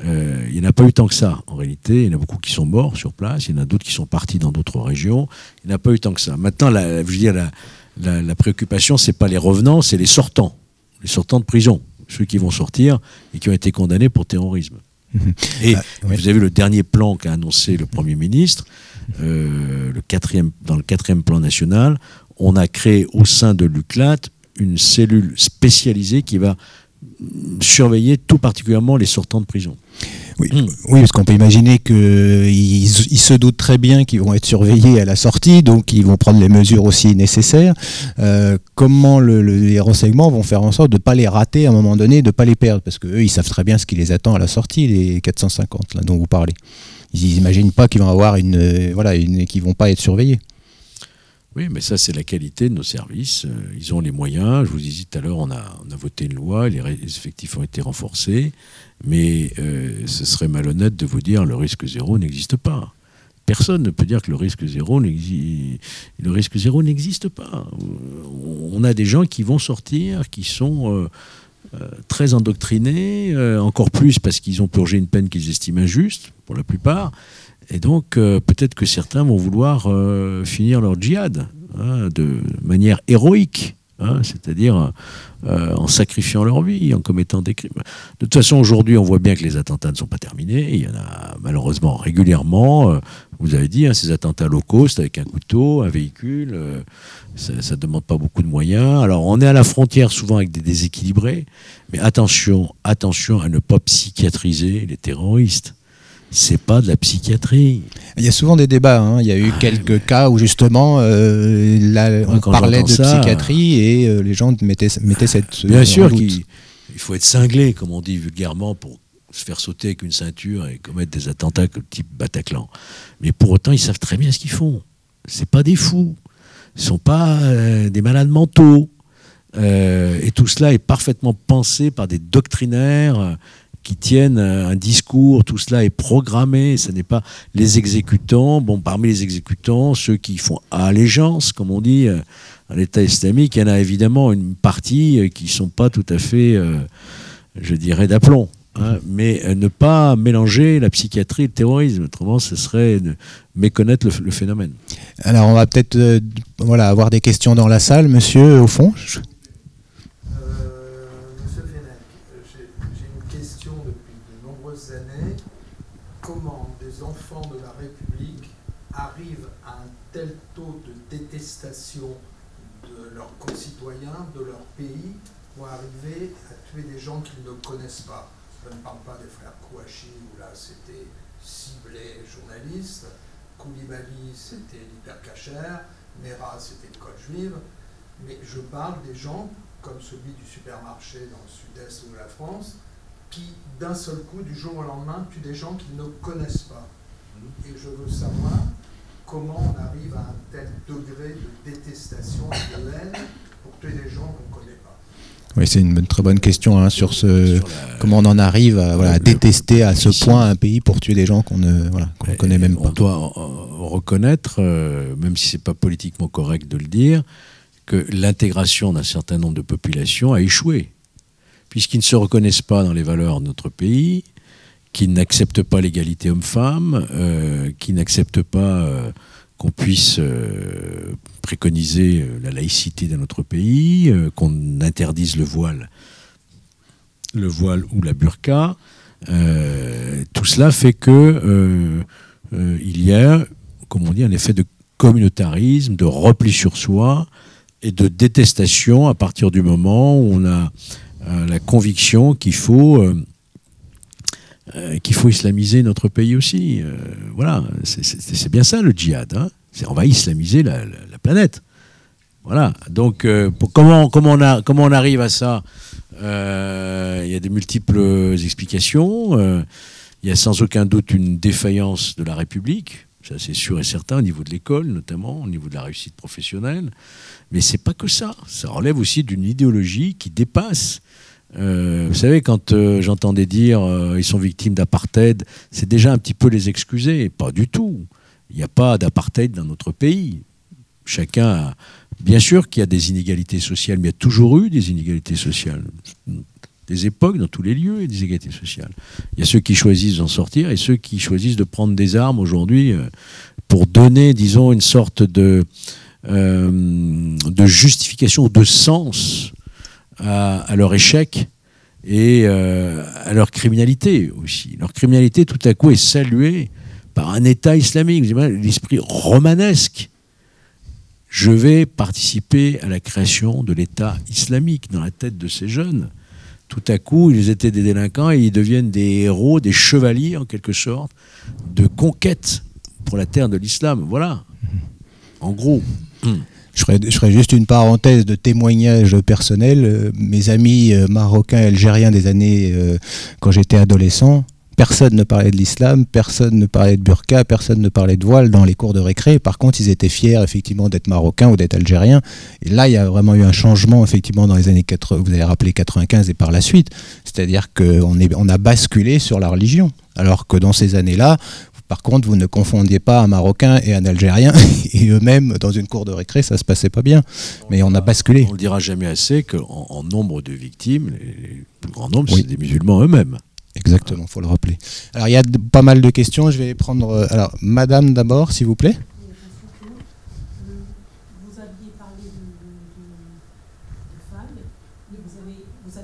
Il n'y en a pas eu tant que ça, en réalité. Il y en a beaucoup qui sont morts sur place. Il y en a d'autres qui sont partis dans d'autres régions. Il n'y en a pas eu tant que ça. Maintenant, la préoccupation, ce n'est pas les revenants, c'est les sortants de prison. Ceux qui vont sortir et qui ont été condamnés pour terrorisme. Et vous avez vu le dernier plan qu'a annoncé le Premier ministre, dans le 4e plan national, on a créé au sein de l'UCLAT une cellule spécialisée qui va surveiller tout particulièrement les sortants de prison. Oui, parce qu'on peut imaginer qu'ils se doutent très bien qu'ils vont être surveillés à la sortie, donc ils vont prendre les mesures aussi nécessaires. Comment les renseignements vont faire en sorte de ne pas les rater à un moment donné, de ne pas les perdre, parce qu'eux, ils savent très bien ce qui les attend à la sortie, les 450 là, dont vous parlez. Ils n'imaginent pas qu'ils vont avoir qu'ils vont pas être surveillés. Oui, mais ça, c'est la qualité de nos services. Ils ont les moyens. Je vous disais tout à l'heure, on a voté une loi, les effectifs ont été renforcés, mais ce serait malhonnête de vous dire le risque zéro n'existe pas. Personne ne peut dire que le risque zéro n'existe pas. On a des gens qui vont sortir, qui sont très endoctrinés, encore plus parce qu'ils ont purgé une peine qu'ils estiment injuste, pour la plupart. Et donc, peut-être que certains vont vouloir finir leur djihad de manière héroïque, c'est-à-dire en sacrifiant leur vie, en commettant des crimes. De toute façon, aujourd'hui, on voit bien que les attentats ne sont pas terminés. Il y en a malheureusement régulièrement. Vous avez dit, ces attentats low cost avec un couteau, un véhicule, ça ne demande pas beaucoup de moyens. Alors, on est à la frontière souvent avec des déséquilibrés, mais attention à ne pas psychiatriser les terroristes. C'est pas de la psychiatrie. Il y a souvent des débats. Il y a eu quelques cas où justement on parlait de psychiatrie et les gens mettaient cette... Bien sûr qu'il faut être cinglé, comme on dit vulgairement, pour se faire sauter avec une ceinture et commettre des attentats type Bataclan. Mais pour autant, ils savent très bien ce qu'ils font. C'est pas des fous. Ils sont pas des malades mentaux. Et tout cela est parfaitement pensé par des doctrinaires qui tiennent un discours, tout cela est programmé, ce n'est pas les exécutants. Bon, parmi les exécutants, ceux qui font allégeance, comme on dit, à l'État islamique, il y en a évidemment une partie qui ne sont pas tout à fait, je dirais, d'aplomb. Mais ne pas mélanger la psychiatrie et le terrorisme, autrement ce serait méconnaître le phénomène. Alors on va peut-être avoir des questions dans la salle, monsieur, au fond. Comment des enfants de la République arrivent à un tel taux de détestation de leurs concitoyens, de leur pays, pour arriver à tuer des gens qu'ils ne connaissent pas. Je ne parle pas des frères Kouachi, où là c'était ciblé journaliste, Koulibaly c'était l'hypercacher, Mera c'était le code juif, mais je parle des gens comme celui du supermarché dans le sud-est de la France, qui, d'un seul coup, du jour au lendemain, tuent des gens qu'ils ne connaissent pas. Et je veux savoir comment on arrive à un tel degré de détestation et de haine pour tuer des gens qu'on ne connaît pas. Oui, c'est une très bonne question comment on en arrive à détester à ce point un pays pour tuer des gens qu'on ne connaît même pas. On doit reconnaître, même si ce n'est pas politiquement correct de le dire, que l'intégration d'un certain nombre de populations a échoué, puisqu'ils ne se reconnaissent pas dans les valeurs de notre pays, qui n'acceptent pas l'égalité homme-femme, qui n'acceptent pas qu'on puisse préconiser la laïcité dans notre pays, qu'on interdise le voile ou la burqa. Tout cela fait que il y a, comme on dit, un effet de communautarisme, de repli sur soi, et de détestation à partir du moment où on a la conviction qu'il faut islamiser notre pays aussi. Voilà, c'est bien ça le djihad. Hein. On va islamiser la planète. Voilà. Donc, comment on arrive à ça? Il y a des multiples explications. Il y a sans aucun doute une défaillance de la République. Ça, c'est sûr et certain, au niveau de l'école, notamment, au niveau de la réussite professionnelle. Mais c'est pas que ça. Ça relève aussi d'une idéologie qui dépasse. Vous savez, quand j'entendais dire ils sont victimes d'apartheid, c'est déjà un petit peu les excuser. Pas du tout. Il n'y a pas d'apartheid dans notre pays. Chacun a... Bien sûr qu'il y a des inégalités sociales, mais il y a toujours eu des inégalités sociales. Des époques, dans tous les lieux, il y a des inégalités sociales. Il y a ceux qui choisissent d'en sortir et ceux qui choisissent de prendre des armes aujourd'hui pour donner, disons, une sorte de justification, de sens à leur échec et à leur criminalité aussi. Leur criminalité, tout à coup, est saluée par un État islamique. L'esprit romanesque. Je vais participer à la création de l'État islamique dans la tête de ces jeunes. Tout à coup, ils étaient des délinquants et ils deviennent des héros, des chevaliers en quelque sorte, de conquête pour la terre de l'islam. Voilà, en gros. Je ferai juste une parenthèse de témoignage personnel. Mes amis marocains et algériens des années quand j'étais adolescent, personne ne parlait de l'islam, personne ne parlait de burqa, personne ne parlait de voile dans les cours de récré. Par contre, ils étaient fiers effectivement d'être marocains ou d'être algériens. Et là, il y a vraiment eu un changement effectivement dans les années 80, vous avez rappelé 95 et par la suite. C'est-à-dire qu'on a basculé sur la religion. Alors que dans ces années-là, par contre, vous ne confondiez pas un Marocain et un Algérien, et eux-mêmes, dans une cour de récré, ça se passait pas bien. Mais on a basculé. On ne dira jamais assez qu'en nombre de victimes, les plus grands nombres, oui, c'est des musulmans eux-mêmes. Exactement, il faut le rappeler. Alors, il y a pas mal de questions. Je vais prendre... Alors, madame d'abord, s'il vous plaît. Vous aviez parlé de femmes, mais vous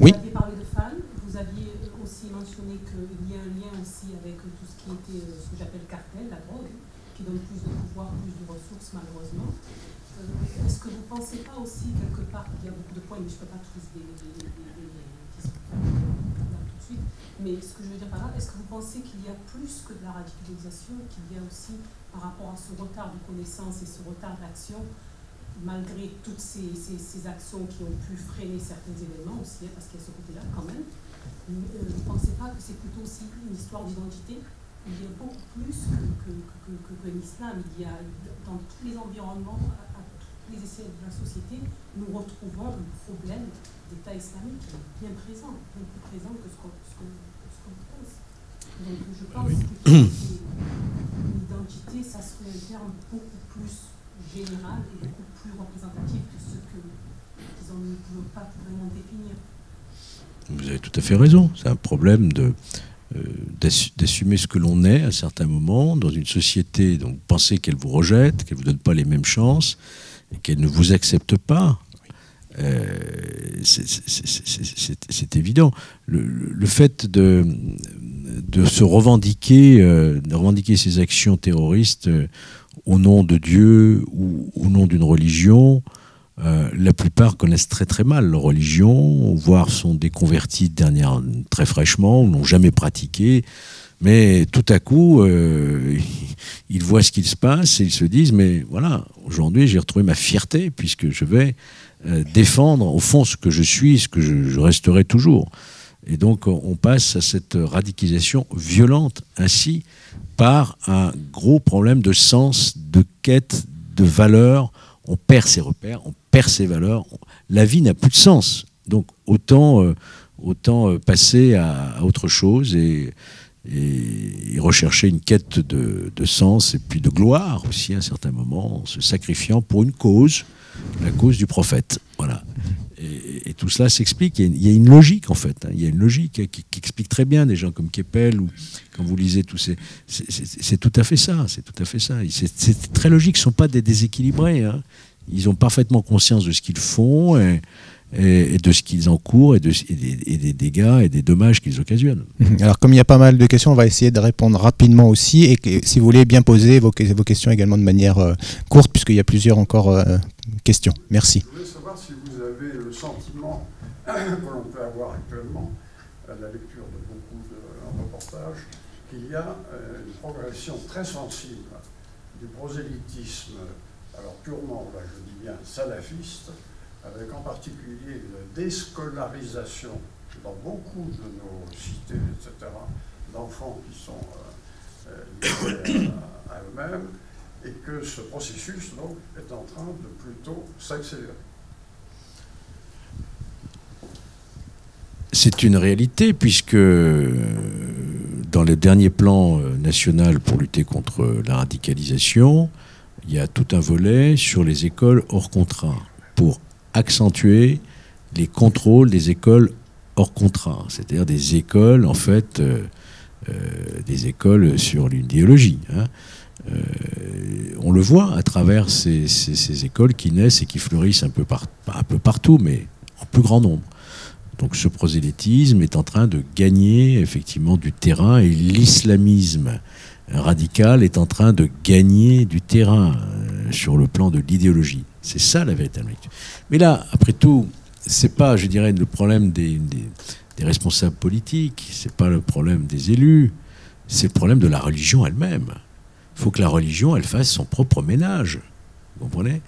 aviez parlé de femmes, vous aviez aussi mentionné qu'il y a un lien aussi avec tout ce qui était ce que j'appelle cartel, la drogue, qui donne plus de pouvoir, plus de ressources malheureusement. Est-ce que vous ne pensez pas aussi quelque part, il y a beaucoup de points, mais je ne peux pas tous les tout de suite, mais ce que je veux dire par là, est-ce que vous pensez qu'il y a plus que de la radicalisation, qu'il y a aussi par rapport à ce retard de connaissance et ce retard d'action, malgré toutes ces actions qui ont pu freiner certains événements aussi, parce qu'il y a ce côté-là quand même, vous ne pensez pas que c'est plutôt aussi une histoire d'identité? Il y a beaucoup plus que l'islam. Il y a dans tous les environnements, à tous les essais de la société, nous retrouvons un problème d'État islamique qui est bien présent, bien plus présent que ce qu'on pense. Donc je pense que l'identité, ça serait un terme beaucoup plus général et beaucoup plus représentatif que ce qu'ils ne peuvent pas vraiment définir. Vous avez tout à fait raison. C'est un problème d'assumer ce que l'on est à certains moments dans une société dont vous pensez qu'elle vous rejette, qu'elle ne vous donne pas les mêmes chances et qu'elle ne vous accepte pas. C'est évident. Le fait de se revendiquer, ses actions terroristes au nom de Dieu ou au nom d'une religion, la plupart connaissent très très mal leur religion, voire sont déconvertis très fraîchement, ou n'ont jamais pratiqué. Mais tout à coup, ils voient ce qu'il se passe et ils se disent, mais voilà, aujourd'hui j'ai retrouvé ma fierté puisque je vais défendre au fond ce que je suis, ce que je resterai toujours. Et donc on passe à cette radicalisation violente ainsi par un gros problème de sens, de quête, de valeur. On perd ses repères, on perd ses valeurs. La vie n'a plus de sens. Donc autant passer à autre chose et rechercher une quête de sens et puis de gloire aussi à un certain moment, en se sacrifiant pour une cause, la cause du prophète. Voilà. Et tout cela s'explique. Il y a une logique en fait. Il y a une logique qui explique très bien des gens comme Keppel ou quand vous lisez tous ces... C'est tout à fait ça. C'est tout à fait ça. C'est très logique. Ce ne sont pas des déséquilibrés. Hein. Ils ont parfaitement conscience de ce qu'ils font et de ce qu'ils encourent et des dégâts et des dommages qu'ils occasionnent. Alors comme il y a pas mal de questions, on va essayer de répondre rapidement aussi et si vous voulez bien poser vos questions également de manière courte puisqu'il y a plusieurs encore questions. Merci. Je voulais savoir si vous avez le sentiment que l'on peut avoir actuellement à la lecture de beaucoup de reportages qu'il y a une progression très sensible du prosélytisme, alors purement, là je dis bien salafiste, avec en particulier une déscolarisation dans beaucoup de nos cités, etc., d'enfants qui sont liés à eux-mêmes, et que ce processus donc, est en train de plutôt s'accélérer. C'est une réalité, puisque dans le dernier plan national pour lutter contre la radicalisation, il y a tout un volet sur les écoles hors contrat, pour accentuer les contrôles des écoles hors contrat, c'est-à-dire des écoles, en fait, des écoles sur l'idéologie. Hein. On le voit à travers ces écoles qui naissent et qui fleurissent un peu partout, mais en plus grand nombre. Donc ce prosélytisme est en train de gagner effectivement du terrain et l'islamisme radical est en train de gagner du terrain sur le plan de l'idéologie. C'est ça la véritable lecture. Mais là, après tout, c'est pas, je dirais, le problème des responsables politiques, c'est pas le problème des élus, c'est le problème de la religion elle-même. Il faut que la religion, elle fasse son propre ménage. Vous comprenez ?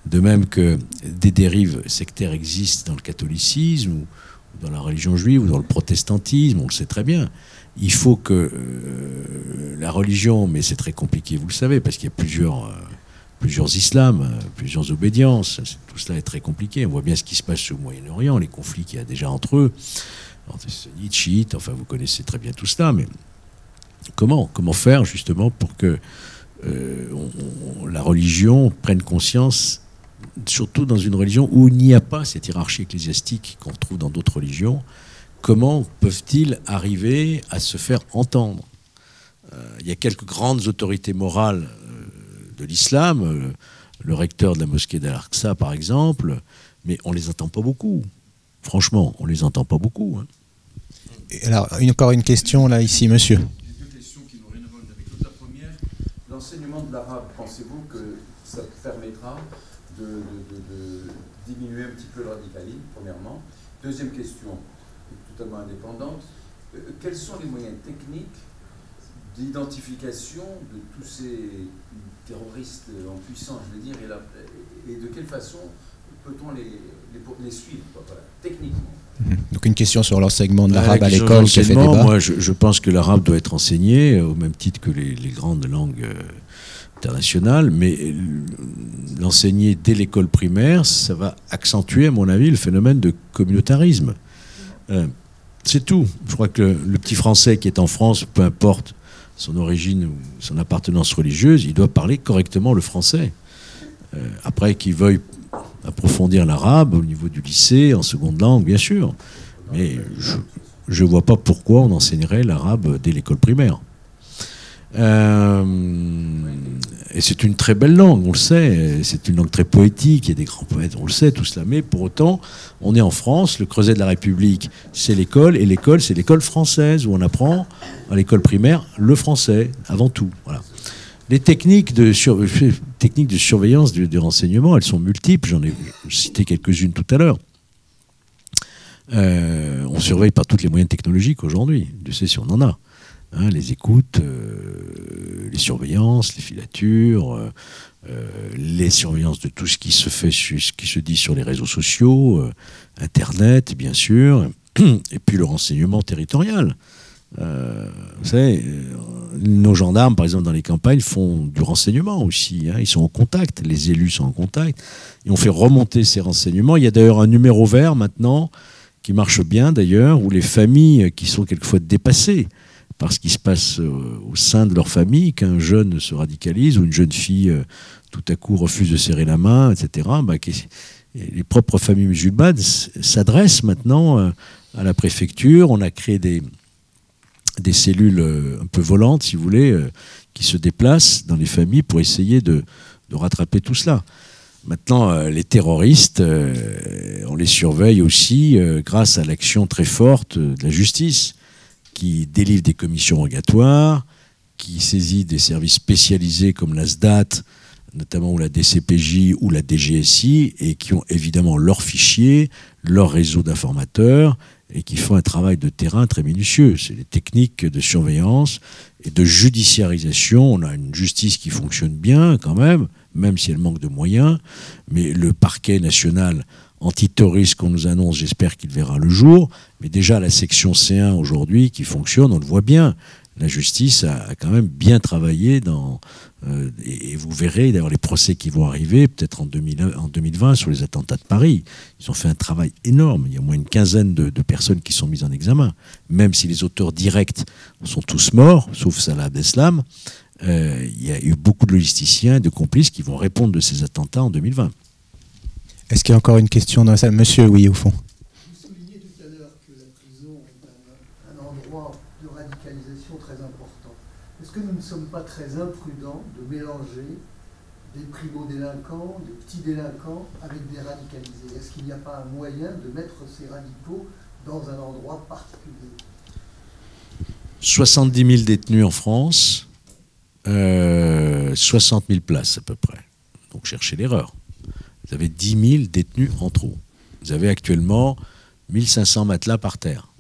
De même que des dérives sectaires existent dans le catholicisme, ou dans la religion juive, ou dans le protestantisme, on le sait très bien. Il faut que la religion, mais c'est très compliqué, vous le savez, parce qu'il y a plusieurs islams, plusieurs obédiences, tout cela est très compliqué. On voit bien ce qui se passe au Moyen-Orient, les conflits qu'il y a déjà entre eux, entre sunnites, chiites, enfin vous connaissez très bien tout cela, mais comment faire justement pour que la religion prenne conscience, surtout dans une religion où il n'y a pas cette hiérarchie ecclésiastique qu'on retrouve dans d'autres religions, comment peuvent-ils arriver à se faire entendre ? Il y a quelques grandes autorités morales de l'islam, le recteur de la mosquée d'Al-Aqsa par exemple, mais on ne les entend pas beaucoup. Franchement, on ne les entend pas beaucoup. Hein. Et alors, encore une question là, ici, monsieur. J'ai deux questions qui n'ont rien à voir avec l'autre. La première, l'enseignement de l'arabe, pensez-vous que ça permettra de diminuer un petit peu le radicalisme, premièrement? Deuxième question, totalement indépendante, quels sont les moyens techniques d'identification de tous ces terroristes en puissance, je veux dire, et de quelle façon peut-on les suivre, quoi, voilà, techniquement? Donc une question sur l'enseignement de l'arabe à l'école qui fait débat. Moi, je pense que l'arabe doit être enseigné au même titre que les grandes langues internationales, mais l'enseigner dès l'école primaire, ça va accentuer, à mon avis, le phénomène de communautarisme. C'est tout. Je crois que le petit Français qui est en France, peu importe son origine ou son appartenance religieuse, il doit parler correctement le français. Après, qu'il veuille approfondir l'arabe au niveau du lycée, en seconde langue, bien sûr. Mais je ne vois pas pourquoi on enseignerait l'arabe dès l'école primaire. Et c'est une très belle langue, on le sait. C'est une langue très poétique, il y a des grands poètes, on le sait tout cela. Mais pour autant, on est en France, le creuset de la République, c'est l'école, et l'école, c'est l'école française, où on apprend à l'école primaire le français, avant tout. Voilà. Les techniques de surveillance du renseignement, elles sont multiples. J'en ai cité quelques-unes tout à l'heure. On surveille par tous les moyens technologiques aujourd'hui. Dieu sait si on en a. Hein, les écoutes, les surveillances, les filatures, les surveillances de tout ce qui se fait, ce qui se dit sur les réseaux sociaux, Internet, bien sûr, et puis le renseignement territorial. Vous savez, nos gendarmes, par exemple, dans les campagnes, font du renseignement aussi. Hein. Ils sont en contact, les élus sont en contact, et on fait remonter ces renseignements. Il y a d'ailleurs un numéro vert maintenant, qui marche bien d'ailleurs, où les familles qui sont quelquefois dépassées par ce qui se passe au sein de leur famille, qu'un jeune se radicalise, ou une jeune fille tout à coup refuse de serrer la main, etc., les propres familles musulmanes s'adressent maintenant à la préfecture. On a créé des cellules un peu volantes, si vous voulez, qui se déplacent dans les familles pour essayer de rattraper tout cela. Maintenant, les terroristes, on les surveille aussi grâce à l'action très forte de la justice, qui délivre des commissions rogatoires, qui saisit des services spécialisés comme la SDAT, notamment ou la DCPJ ou la DGSI, et qui ont évidemment leurs fichiers, leur réseau d'informateurs, et qui font un travail de terrain très minutieux. C'est les techniques de surveillance et de judiciarisation. On a une justice qui fonctionne bien quand même si elle manque de moyens, mais le parquet national antiterroriste qu'on nous annonce, j'espère qu'il verra le jour, mais déjà la section C1 aujourd'hui qui fonctionne, on le voit bien. La justice a quand même bien travaillé et vous verrez d'ailleurs les procès qui vont arriver peut-être en 2020 sur les attentats de Paris. Ils ont fait un travail énorme. Il y a au moins une quinzaine de personnes qui sont mises en examen. Même si les auteurs directs sont tous morts, sauf Salah Abdeslam, il y a eu beaucoup de logisticiens et de complices qui vont répondre de ces attentats en 2020. Est-ce qu'il y a encore une question dans la salle? Monsieur, oui, au fond. Vous soulignez tout à l'heure que la prison est un endroit de radicalisation très important. Est-ce que nous ne sommes pas très imprudents de mélanger des primo-délinquants, des petits délinquants avec des radicalisés? Est-ce qu'il n'y a pas un moyen de mettre ces radicaux dans un endroit particulier? 70 000 détenus en France, 60 000 places à peu près. Donc cherchez l'erreur. Vous avez 10 000 détenus en trop. Vous avez actuellement 1500 matelas par terre.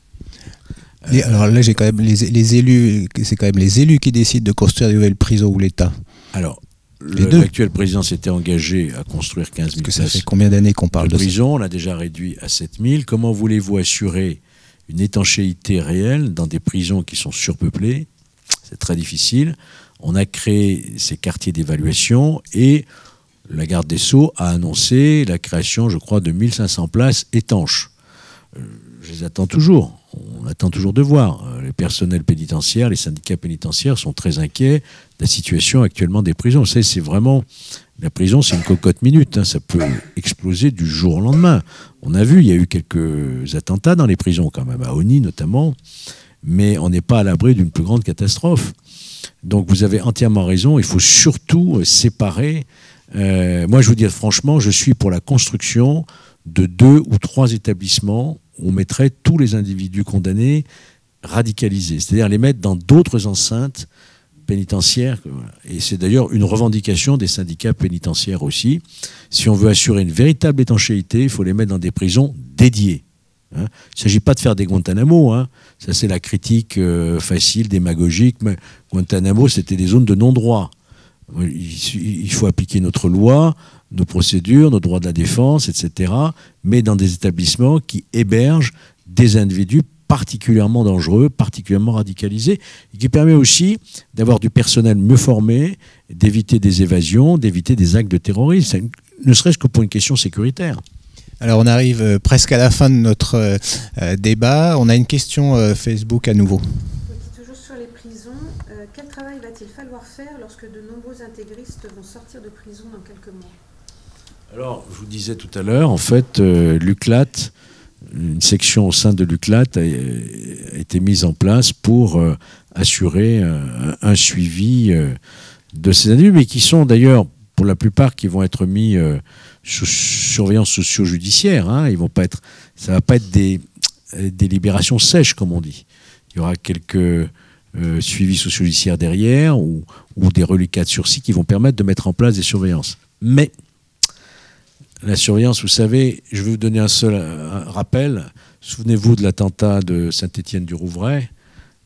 Alors là, j'ai quand même les élus. C'est quand même les élus qui décident de construire de nouvelles prisons ou l'État. Alors, l'actuel président s'était engagé à construire 15 000 places. Ça fait combien d'années qu'on parle de prison? On l'a déjà réduit à 7 000. Comment voulez-vous assurer une étanchéité réelle dans des prisons qui sont surpeuplées? C'est très difficile. On a créé ces quartiers d'évaluation et la garde des Sceaux a annoncé la création, je crois, de 1500 places étanches. Je les attends toujours. On attend toujours de voir. Les personnels pénitentiaires, les syndicats pénitentiaires sont très inquiets de la situation actuellement des prisons. Vous savez, c'est vraiment... La prison, c'est une cocotte minute. Ça peut exploser du jour au lendemain. On a vu, il y a eu quelques attentats dans les prisons, quand même, à Oni notamment. Mais on n'est pas à l'abri d'une plus grande catastrophe. Donc vous avez entièrement raison. Il faut surtout séparer... moi, je vous dis franchement, je suis pour la construction de 2 ou 3 établissements où on mettrait tous les individus condamnés radicalisés, c'est-à-dire les mettre dans d'autres enceintes pénitentiaires. Et c'est d'ailleurs une revendication des syndicats pénitentiaires aussi. Si on veut assurer une véritable étanchéité, il faut les mettre dans des prisons dédiées. Il ne s'agit pas de faire des Guantanamo. Ça, c'est la critique facile, démagogique. Mais Guantanamo, c'était des zones de non-droit. Il faut appliquer notre loi, nos procédures, nos droits de la défense, etc., mais dans des établissements qui hébergent des individus particulièrement dangereux, particulièrement radicalisés, et qui permet aussi d'avoir du personnel mieux formé, d'éviter des évasions, d'éviter des actes de terrorisme, ne serait-ce que pour une question sécuritaire. Alors on arrive presque à la fin de notre débat. On a une question Facebook à nouveau. Quel travail va-t-il falloir faire lorsque de nombreux intégristes vont sortir de prison dans quelques mois? Alors, je vous disais tout à l'heure, en fait, l'UCLAT, une section au sein de l'UCLAT a été mise en place pour assurer un suivi de ces individus, mais qui sont d'ailleurs, pour la plupart, qui vont être mis sous surveillance socio-judiciaire. Ils vont pas être, ça ne va pas être des libérations sèches, comme on dit. Il y aura quelques... suivi socio-judiciaire derrière ou des reliquats de sursis qui vont permettre de mettre en place des surveillances. Mais la surveillance, vous savez, je vais vous donner un seul rappel. Souvenez-vous de l'attentat de Saint-Étienne-du-Rouvray,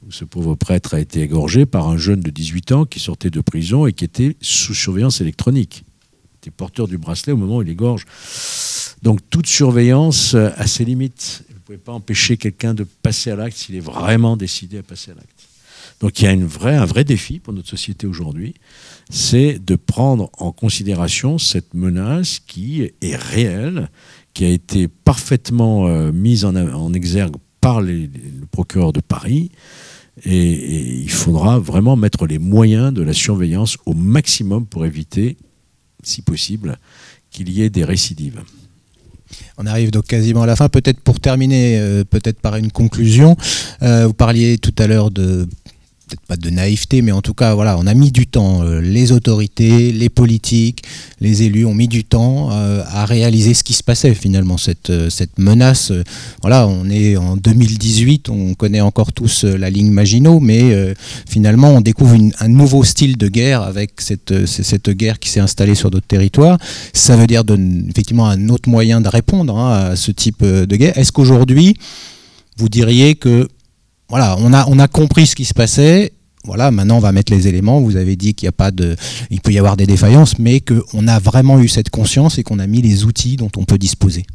où ce pauvre prêtre a été égorgé par un jeune de 18 ans qui sortait de prison et qui était sous surveillance électronique. Il était porteur du bracelet au moment où il égorge. Donc toute surveillance a ses limites. Vous ne pouvez pas empêcher quelqu'un de passer à l'acte s'il est vraiment décidé à passer à l'acte. Donc il y a un vrai défi pour notre société aujourd'hui, c'est de prendre en considération cette menace qui est réelle, qui a été parfaitement mise en exergue par le procureur de Paris, et il faudra vraiment mettre les moyens de la surveillance au maximum pour éviter, si possible, qu'il y ait des récidives. On arrive donc quasiment à la fin. Peut-être pour terminer, peut-être par une conclusion, vous parliez tout à l'heure de peut-être pas de naïveté, mais en tout cas, voilà, on a mis du temps. Les autorités, les politiques, les élus ont mis du temps à réaliser ce qui se passait finalement, cette menace. Voilà, on est en 2018, on connaît encore tous la ligne Maginot, mais finalement, on découvre un nouveau style de guerre avec cette guerre qui s'est installée sur d'autres territoires. Ça veut dire effectivement un autre moyen de répondre à ce type de guerre. Est-ce qu'aujourd'hui, vous diriez que voilà, on a compris ce qui se passait. Voilà, maintenant on va mettre les éléments. Vous avez dit qu'il peut y avoir des défaillances, mais qu'on a vraiment eu cette conscience et qu'on a mis les outils dont on peut disposer,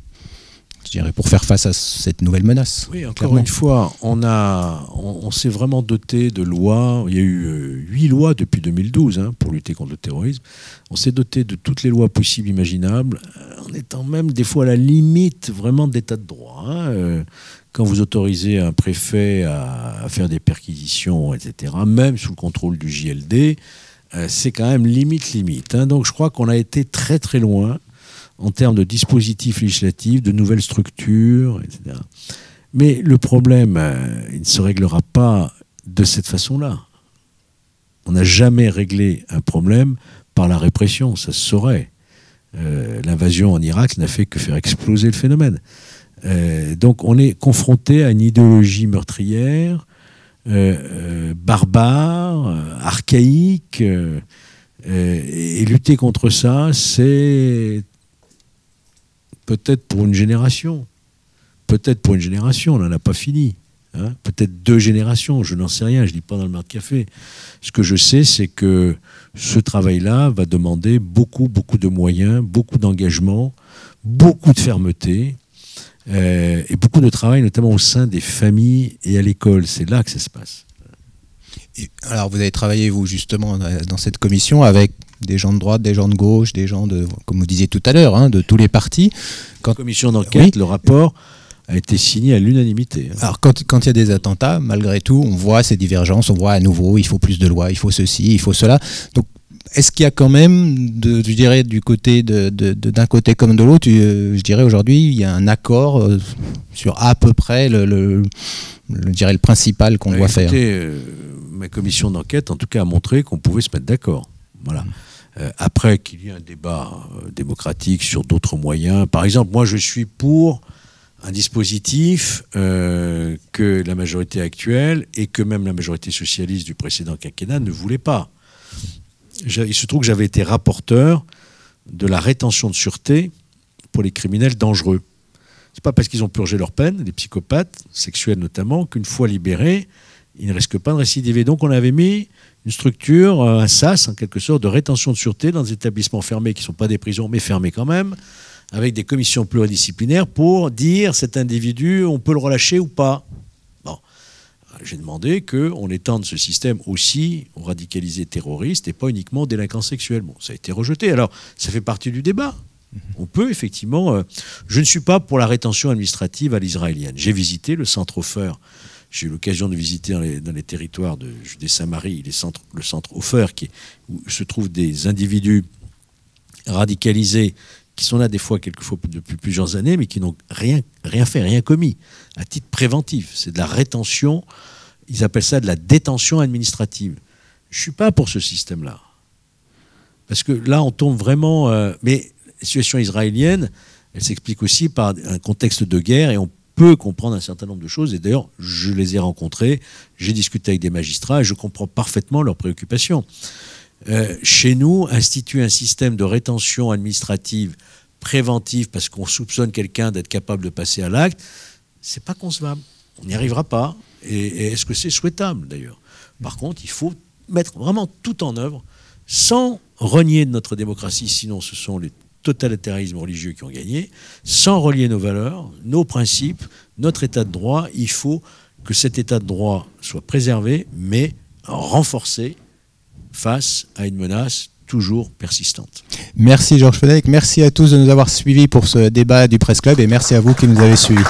je dirais, pour faire face à cette nouvelle menace. Oui, encore une fois, on s'est vraiment doté de lois. Il y a eu 8 lois depuis 2012 pour lutter contre le terrorisme. On s'est doté de toutes les lois possibles, imaginables, en étant même des fois à la limite vraiment de l'état de droit. Quand vous autorisez un préfet à faire des perquisitions, etc., même sous le contrôle du JLD, c'est quand même limite. Donc je crois qu'on a été très très loin en termes de dispositifs législatifs, de nouvelles structures, etc. Mais le problème, il ne se réglera pas de cette façon-là. On n'a jamais réglé un problème par la répression, ça se saurait. L'invasion en Irak n'a fait que faire exploser le phénomène. Donc on est confronté à une idéologie meurtrière, barbare, archaïque, et lutter contre ça, c'est peut-être pour une génération. On n'en a pas fini. Peut-être 2 générations, je n'en sais rien, je ne dis pas dans le Marc Café. Ce que je sais, c'est que ce travail-là va demander beaucoup de moyens, beaucoup d'engagement, beaucoup de fermeté, et beaucoup de travail, notamment au sein des familles et à l'école. C'est là que ça se passe. Et alors, vous avez travaillé, vous, justement, dans cette commission avec des gens de droite, des gens de gauche, des gens de, comme vous disiez tout à l'heure, de tous les partis. La commission d'enquête, oui. Le rapport a été signé à l'unanimité. Alors, quand il y a des attentats, malgré tout, on voit ces divergences, on voit à nouveau, il faut plus de lois, il faut ceci, il faut cela. Donc, est-ce qu'il y a quand même, je dirais, du côté d'un côté comme de l'autre, je dirais aujourd'hui, il y a un accord sur à peu près le principal qu'on doit faire. Ma commission d'enquête, en tout cas, a montré qu'on pouvait se mettre d'accord. Voilà. Après qu'il y ait un débat démocratique sur d'autres moyens. Par exemple, moi, je suis pour un dispositif que la majorité actuelle et que même la majorité socialiste du précédent quinquennat ne voulait pas. Il se trouve que j'avais été rapporteur de la rétention de sûreté pour les criminels dangereux. C'est pas parce qu'ils ont purgé leur peine, les psychopathes, sexuels notamment, qu'une fois libérés, ils ne risquent pas de récidiver. Donc on avait mis une structure, un SAS en quelque sorte, de rétention de sûreté dans des établissements fermés qui ne sont pas des prisons, mais fermés quand même, avec des commissions pluridisciplinaires pour dire cet individu, on peut le relâcher ou pas. Bon. J'ai demandé qu'on étende ce système aussi aux radicalisés terroristes et pas uniquement aux délinquants sexuels. Bon, ça a été rejeté. Alors, ça fait partie du débat. On peut effectivement... je ne suis pas pour la rétention administrative à l'israélienne. J'ai visité le centre Ofer. J'ai eu l'occasion de visiter dans les territoires de Judée-Samarie, le centre Ofer, où se trouvent des individus radicalisés qui sont là quelquefois depuis plusieurs années, mais qui n'ont rien fait, rien commis, à titre préventif. C'est de la rétention, ils appellent ça de la détention administrative. Je ne suis pas pour ce système-là. Parce que là, on tombe vraiment... mais la situation israélienne, elle s'explique aussi par un contexte de guerre, et on peut comprendre un certain nombre de choses. Et d'ailleurs, je les ai rencontrés, j'ai discuté avec des magistrats, et je comprends parfaitement leurs préoccupations. Chez nous, instituer un système de rétention administrative préventive parce qu'on soupçonne quelqu'un d'être capable de passer à l'acte, c'est pas concevable. On n'y arrivera pas. Et est-ce que c'est souhaitable, d'ailleurs? Par contre, il faut mettre vraiment tout en œuvre sans renier de notre démocratie, sinon ce sont les totalitarismes religieux qui ont gagné, sans relier nos valeurs, nos principes, notre état de droit. Il faut que cet état de droit soit préservé, mais renforcé face à une menace toujours persistante. Merci Georges Fenech, merci à tous de nous avoir suivis pour ce débat du Presse Club et merci à vous qui nous avez suivis.